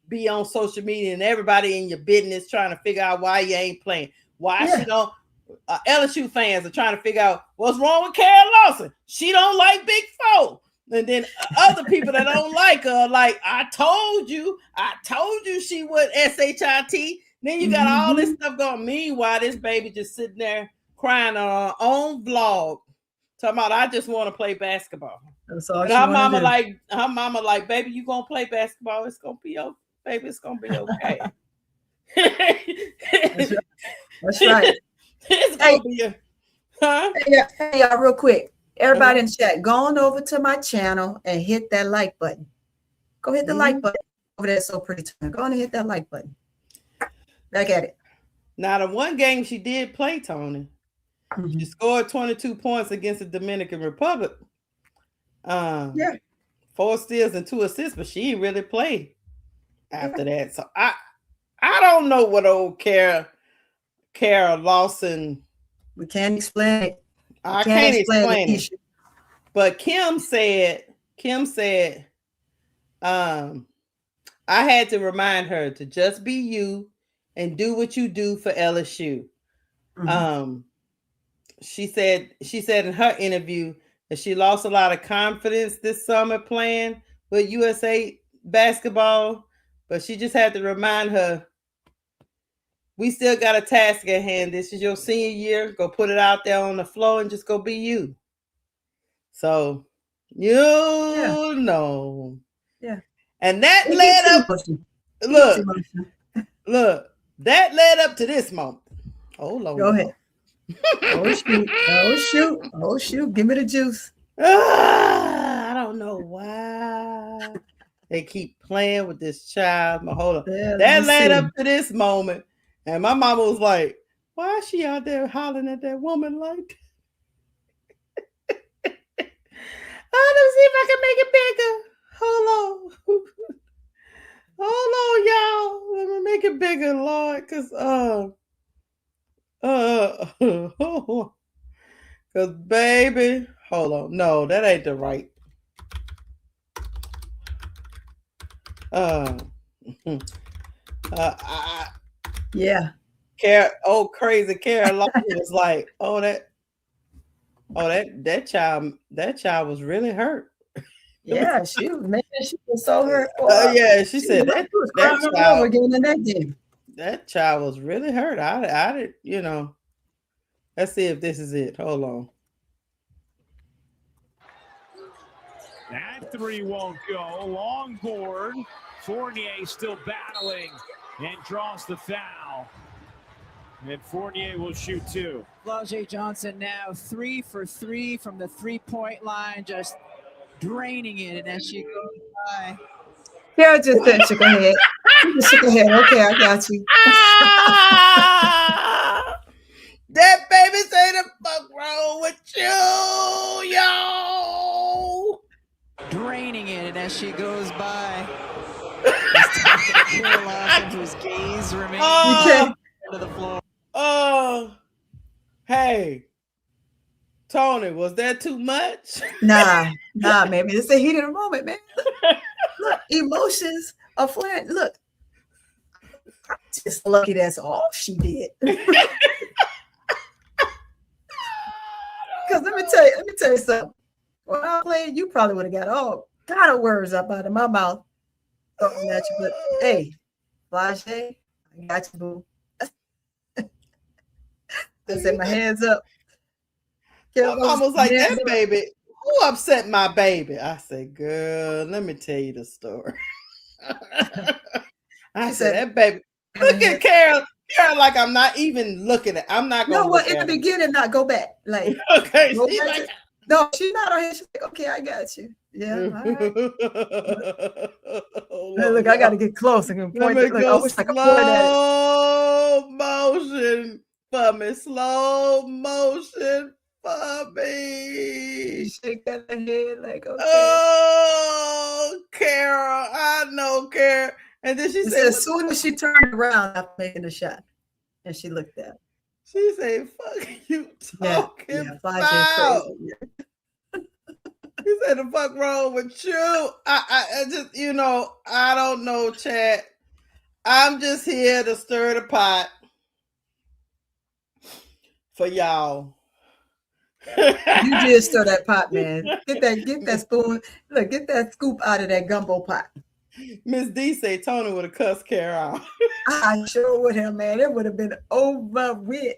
be on social media and everybody in your business trying to figure out why you ain't playing. Why she don't. LSU fans are trying to figure out what's wrong with Kara Lawson. She don't like Big Four. And then other people that don't like her, like, I told you she would SHIT. Then you got all this stuff going. Meanwhile, this baby just sitting there crying on her own vlog Talking about, I just want to play basketball. That's all And she her wanna mama do. like, baby, you gonna play basketball? It's gonna be okay, baby. It's gonna be okay. That's right. It's gonna be a, huh? Hey, y'all, real quick. Everybody in chat, go on over to my channel and hit that like button. Go hit the like button over there. So pretty. Go on and hit that like button. Back at it. Now, the one game she did play, Tony, she scored 22 points against the Dominican Republic. 4 steals and 2 assists, but she didn't really play after that. So I don't know what old Kara Lawson. We can't explain it. I can't explain it. But Kim said, I had to remind her to just be you and do what you do for LSU. She said in her interview that she lost a lot of confidence this summer playing with USA basketball, but she just had to remind her, we still got a task at hand. This is your senior year. Go put it out there on the floor and just go be you. So, you know. Yeah. And that led up, look, that led up to this moment. Oh, Lord. Go ahead. Oh, shoot. Give me the juice. I don't know why they keep playing with this child. But hold on. Yeah, that led up to this moment. And my mama was like, why is she out there hollering at that woman like that? Let me see if I can make it bigger. Hold on, y'all. Let me make it bigger, Lord. Cause baby, hold on. No, that ain't the right. Yeah. Crazy Kara Lawson was like, that child was really hurt. Yeah, she was so hurt. Yeah, she said that child again in that game. That child was really hurt. I did, Let's see if this is it. Hold on. That three won't go. Long board. Fournier still battling and draws the foul. And Fournier will shoot 2. Flau'jae Johnson now 3 for 3 from the 3-point line, just draining it. And as she goes by, Kara just shook her head. She just shook her head. Okay, I got you. That baby say the fuck wrong with you, yo. Draining it, and as she goes by, Kara Lawson, whose gaze remains to the floor. Hey, Tony, was that too much? Nah, maybe it's a heat of the moment, man. Look, emotions are flying. Look, I'm just lucky that's all she did. Because let me tell you something. When I played, you probably would have got all kind of words up out of my mouth talking at you. But hey, Flau'jae, I got you, boo. I said my hands up. My mom was like, that baby, who upset my baby? I said, girl, let me tell you the story. I said, that baby, look at Kara. Kara, like I'm not even looking at. I'm not going. No, well, in the beginning, not go back. Like, okay, no, she's not on here. She's like, okay, I got you. Yeah. All right. Look, I got to get close and point. Look, I wish I could point at it. Slow motion for me. Slow motion for me. Shake that head like, okay. Oh, Kara, I know, Kara. And then she said, as soon as she turned around after making the shot, and she looked at, she said, "Fuck you talking about." He said, "The fuck wrong with you?" I just, I don't know, chat. I'm just here to stir the pot for y'all. You did stir that pot, man. Get that spoon. Look, get that scoop out of that gumbo pot. Miss D say Tony would have cussed Kara out. I sure would have, man. It would have been over with.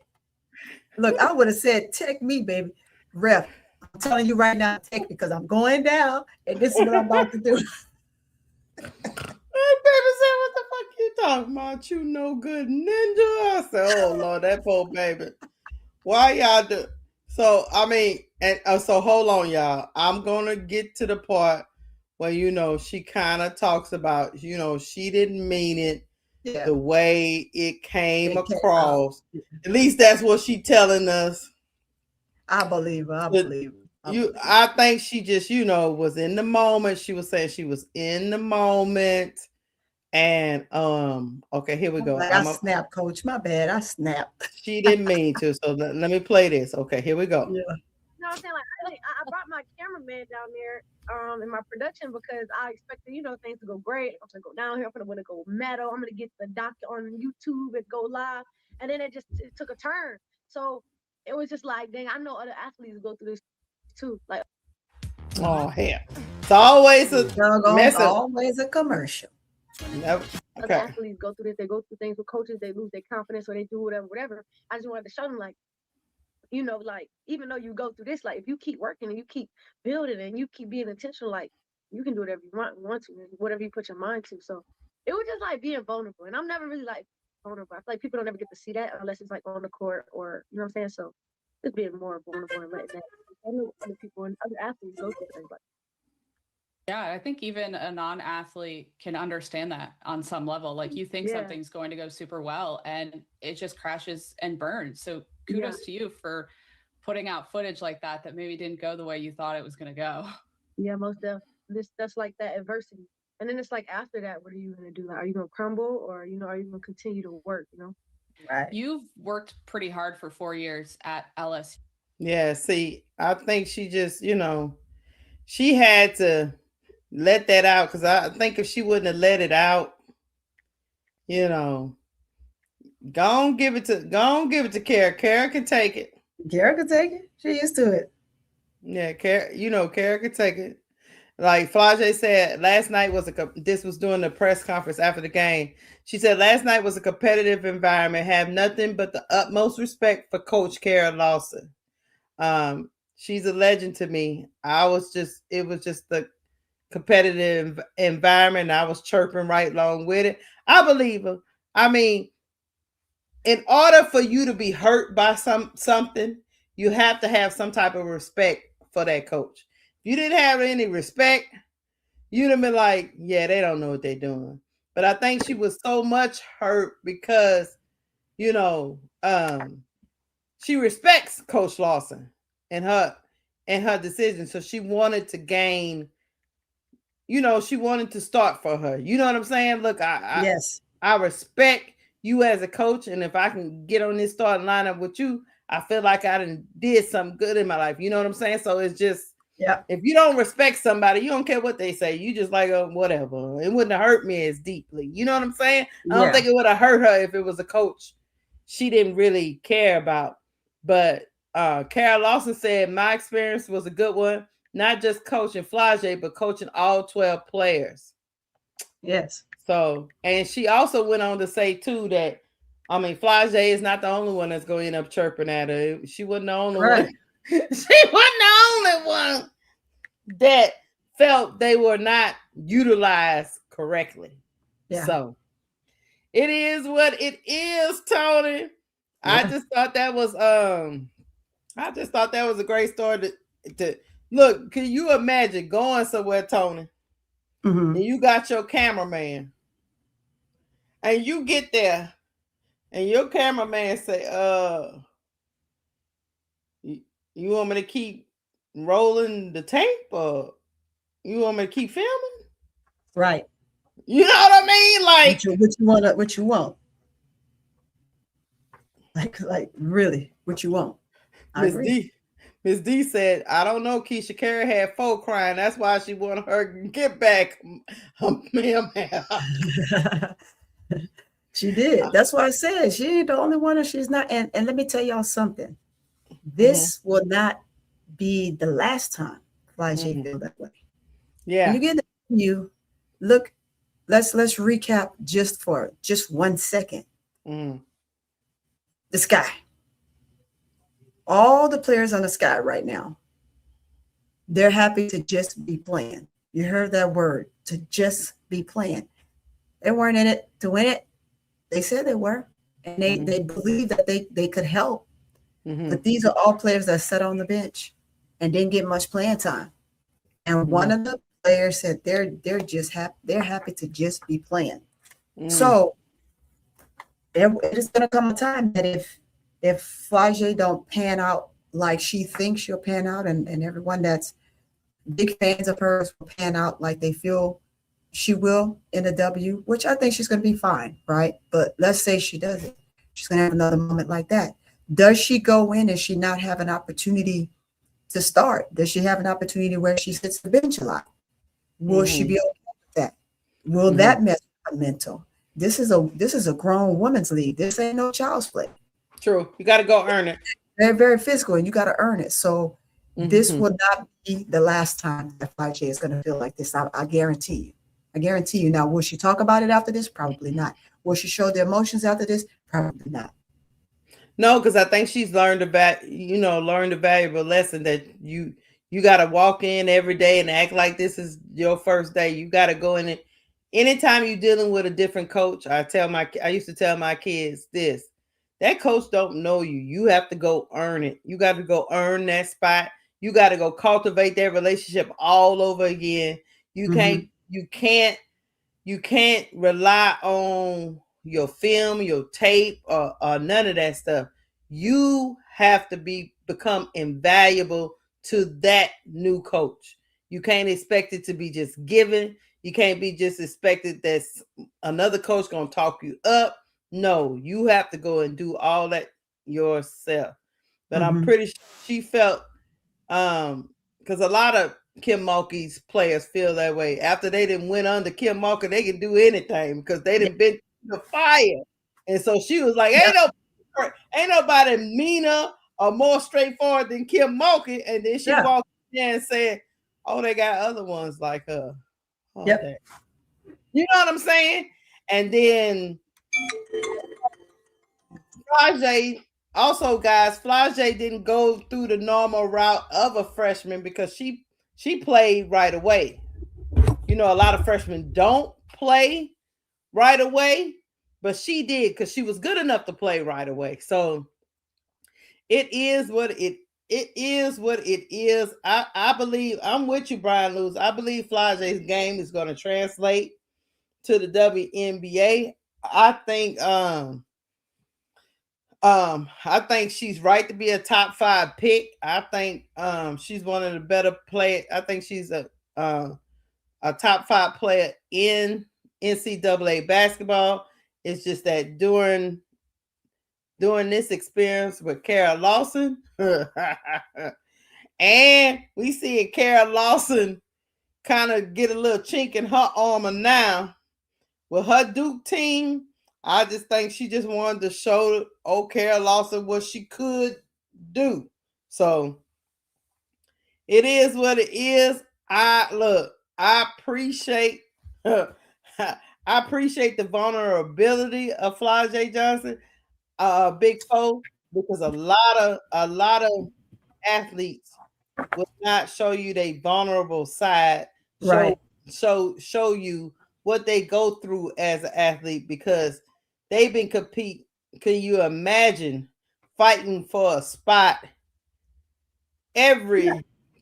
Look, I would have said, "Take me, baby, ref. I'm I'm telling you right now, take it because I'm going down, and this is what I'm about to do. Hey, baby said, what the fuck you talking about? You no good ninja. I said, oh Lord, that poor baby. Why y'all do? So I mean, and so hold on, y'all. I'm gonna get to the part where she kind of talks about she didn't mean it the way it came across. At least that's what she telling us. I believe her. I believe her. I think she just was in the moment. She was saying she was in the moment. And okay, here we go. I snapped, Coach. My bad. I snapped. She didn't mean to. So let me play this. Okay, here we go. Yeah. You know what I'm saying? Like I brought my cameraman down there in my production because I expected, things to go great. I'm gonna go down here, I'm gonna go metal, I'm gonna get the doctor on YouTube and go live. And then it took a turn. So it was just like, dang, I know other athletes go through this too. Like, oh hell. It's always always a commercial. Yep. Other athletes go through this, they go through things with coaches, they lose their confidence or they do whatever. I just wanted to show them, like, like, even though you go through this, like, if you keep working and you keep building and you keep being intentional, like, you can do whatever you want to, whatever you put your mind to. So it was just like being vulnerable. And I'm never really like vulnerable. I feel like people don't ever get to see that unless it's like on the court or, you know what I'm saying? So just being more vulnerable and letting that. I know other people and other athletes go through things like. Yeah, I think even a non-athlete can understand that on some level. Like, you think something's going to go super well and it just crashes and burns. So kudos to you for putting out footage like that maybe didn't go the way you thought it was going to go. Yeah, most definitely. That's like that adversity. And then it's like, after that, what are you going to do? Like, are you going to crumble or, are you going to continue to work, Right. You've worked pretty hard for 4 years at LSU. Yeah, see, I think she just, she had to let that out, because I think if she wouldn't have let it out, go on give it to Kara. Kara can take it. Kara can take it. She used to it. Yeah, Kara can take it. Like Flau'jae said, last night this was during the press conference after the game. She said last night was a competitive environment. Have nothing but the utmost respect for Coach Kara Lawson. She's a legend to me. It was just the competitive environment. I was chirping right along with it. I believe her. I mean, in order for you to be hurt by something, you have to have some type of respect for that coach. If you didn't have any respect, you'd have been like, yeah, they don't know what they're doing. But I think she was so much hurt because, she respects Coach Lawson and her decision. So she wanted to gain, she wanted to start for her. You know what I'm saying? Look, I respect you as a coach. And if I can get on this starting lineup with you, I feel like I did something good in my life. You know what I'm saying? So it's just, if you don't respect somebody, you don't care what they say. You just like, whatever. It wouldn't have hurt me as deeply. You know what I'm saying? I don't think it would have hurt her if it was a coach she didn't really care about. But Kara Lawson said, my experience was a good one. Not just coaching Flau'jae, but coaching all 12 players. Yes. So, and she also went on to say too that, Flau'jae is not the only one that's going to end up chirping at her. She wasn't the only one. She wasn't the only one that felt they were not utilized correctly. Yeah. So it is what it is, Tony. Yeah. I just thought that was a great story to look. Can you imagine going somewhere, Tony? Mm-hmm. And you got your cameraman, and you get there, and your cameraman say, you want me to keep rolling the tape, or you want me to keep filming? Right. You know what I mean? Like, what you want? Like really, what you want? Miss D said, I don't know, Keisha. Kara had folk crying. That's why she wanted her to get back. She did. That's why I said she ain't the only one, and she's not. And let me tell y'all something. This will not be the last time Flau'jae feel that way. Yeah. When you get you look. Let's recap just for 1 second. The sky. All the players on the sky right now They're happy to just be playing. You heard that word, to just be playing. They weren't in it to win it. They said they were, and they believed that they could help. But these are all players that sat on the bench and didn't get much playing time. And one of the players said they're happy to just be playing. So it is going to come a time that if Flau'jae don't pan out like she thinks she'll pan out, and everyone that's big fans of hers will pan out like they feel she will in a W, which I think she's going to be fine, right? But let's say she doesn't. She's going to have another moment like that. Does she go in and she not have an opportunity to start? Does she have an opportunity where she sits the bench a lot? Will she be okay with that? Will that mess with her mental? This is a grown women's league. This ain't no child's play. True. You got to go earn it. They're very physical, and you got to earn it. So this will not be the last time that Flau'jae is going to feel like this. I guarantee you. I guarantee you. Now, will she talk about it after this? Probably not. Will she show the emotions after this? Probably not. No, because I think she's learned a valuable lesson that you got to walk in every day and act like this is your first day. You got to go in it. Anytime you're dealing with a different coach, I used to tell my kids this: that coach don't know you. You have to go earn it. You got to go earn that spot. You got to go cultivate that relationship all over again. You can't rely on your film, your tape, or none of that stuff. You have to become invaluable to that new coach. You can't expect it to be just given. You can't be just expected that another coach gonna talk you up. No, you have to go and do all that yourself. But I'm pretty sure she felt, because a lot of Kim Mulkey's players feel that way. After they didn't win under Kim Mulkey, they can do anything because they didn't been the fire. And so she was like, ain't nobody meaner or more straightforward than Kim Mulkey. And then she walked in and said, oh, they got other ones like her. Oh, you know what I'm saying? And then Flau'jae, also, guys, Flau'jae didn't go through the normal route of a freshman because she played right away. You know, a lot of freshmen don't play right away, but she did because she was good enough to play right away. So it is what it is. I believe, I'm with you, Brian Lewis. I believe Flau'jae's game is going to translate to the WNBA. I think she's right to be a top 5 pick. I think she's one of the better players. I think she's a top 5 player in NCAA basketball. It's just that during this experience with Kara Lawson, and we see Kara Lawson kind of get a little chink in her armor now with her Duke team. I just think she just wanted to show Kara Lawson what she could do. So it is what it is. I appreciate the vulnerability of Flau'jae Johnson, Big Foe, because a lot of athletes will not show you their vulnerable side. Right. Show you what they go through as an athlete, because they've been competing. Can you imagine fighting for a spot every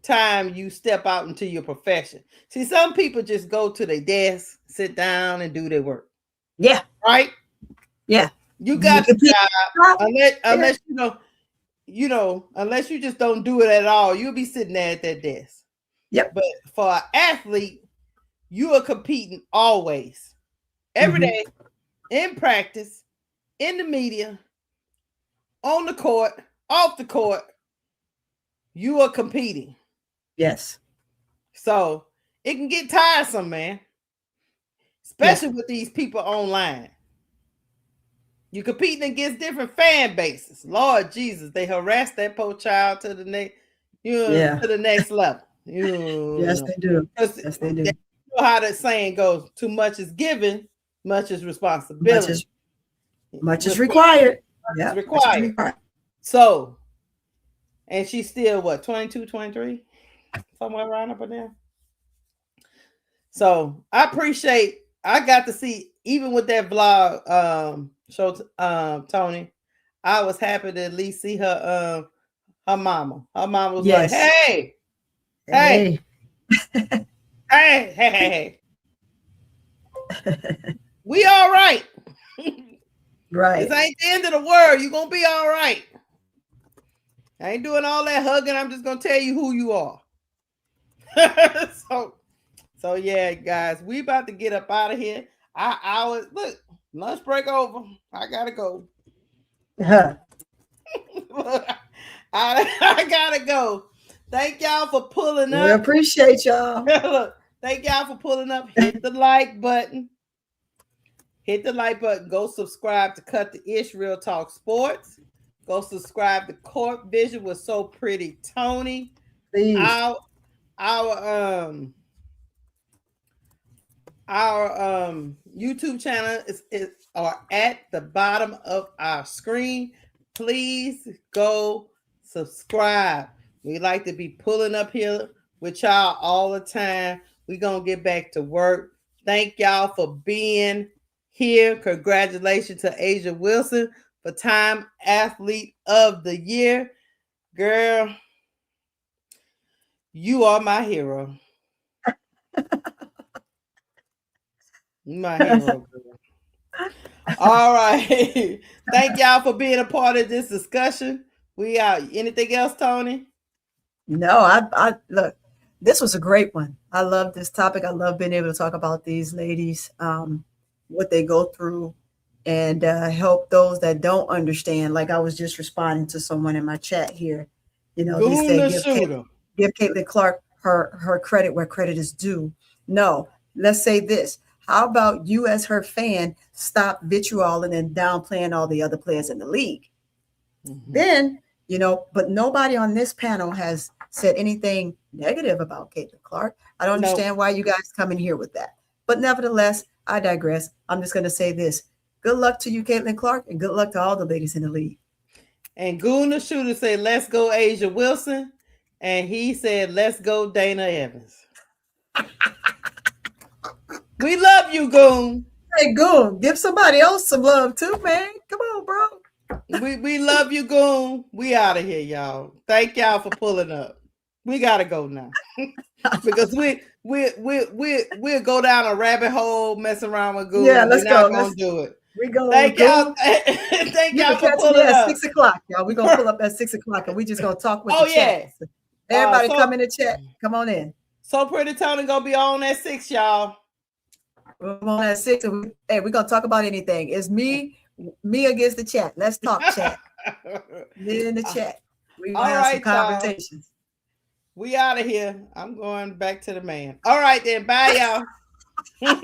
time you step out into your profession? See, some people just go to their desk, sit down, and do their work. Yeah. Right? Yeah. You got the job. Unless unless you just don't do it at all, you'll be sitting there at that desk. Yep. But for an athlete, you are competing always, every day, in practice, in the media, on the court, off the court. You are competing. Yes. So it can get tiresome, man. Especially with these people online. You're competing against different fan bases. Lord Jesus, they harass that poor child to the next, to the next level. Yes, they do. Yes, they do. You know how that saying goes: too much is given, much is responsibility. Much is required. Yeah, required. So, and she's still what, 22, 23? somewhere around up in there. So I got to see, even with that vlog show, Tony, I was happy to at least see her mama. Her mama was like, hey, we all right. Right. This ain't the end of the world. You're gonna be all right. I ain't doing all that hugging. I'm just gonna tell you who you are. So yeah, guys, we about to get up out of here. I was look, lunch break over. I gotta go. I gotta go. Thank y'all for pulling up. We appreciate y'all. Thank y'all for pulling up. Hit the like button. Hit the like button. Go subscribe to Cut the Ish Real Talk Sports. Go subscribe to Court Vision with So Pretty Tony. Please. Our YouTube channel are at the bottom of our screen. Please go subscribe. We like to be pulling up here with y'all all the time. We're gonna get back to work. Thank y'all for being here. Congratulations to A'ja Wilson for Time Athlete of the Year. Girl, you are my hero. My hero, girl. All right. Thank y'all for being a part of this discussion. We out. Anything else, Tony? No, I look, this was a great one. I love this topic. I love being able to talk about these ladies, what they go through, and help those that don't understand. Like I was just responding to someone in my chat here. You know, he said give Caitlin Clark her credit where credit is due. No, let's say this. How about you as her fan stop vitriolling and downplaying all the other players in the league? Mm-hmm. Then, you know, but nobody on this panel has said anything negative about Caitlin Clark. I don't understand why you guys come in here with that. But nevertheless, I digress. I'm just going to say this. Good luck to you, Caitlin Clark, and good luck to all the ladies in the league. And Goon the Shooter said, let's go A'ja Wilson. And he said, let's go Dana Evans. We love you, Goon. Hey, Goon, give somebody else some love too, man. Come on, bro. We love you, Goon. We out of here, y'all. Thank y'all for pulling up. We gotta go now because we'll go down a rabbit hole messing around with Goon. Yeah, let's go. We're not gonna do it. We go. Thank y'all. Thank y'all for pulling up. 6 o'clock, y'all. We're gonna pull up at 6 o'clock, and we just gonna talk with the chat. Everybody come in the chat. Come on in. So Pretty Tony gonna be on at 6, y'all. We're on at 6, and we're gonna talk about anything. It's me against the chat. Let's talk, chat. Me in the chat. We gonna have some conversations. We out of here. I'm going back to the man. All right then. Bye, y'all.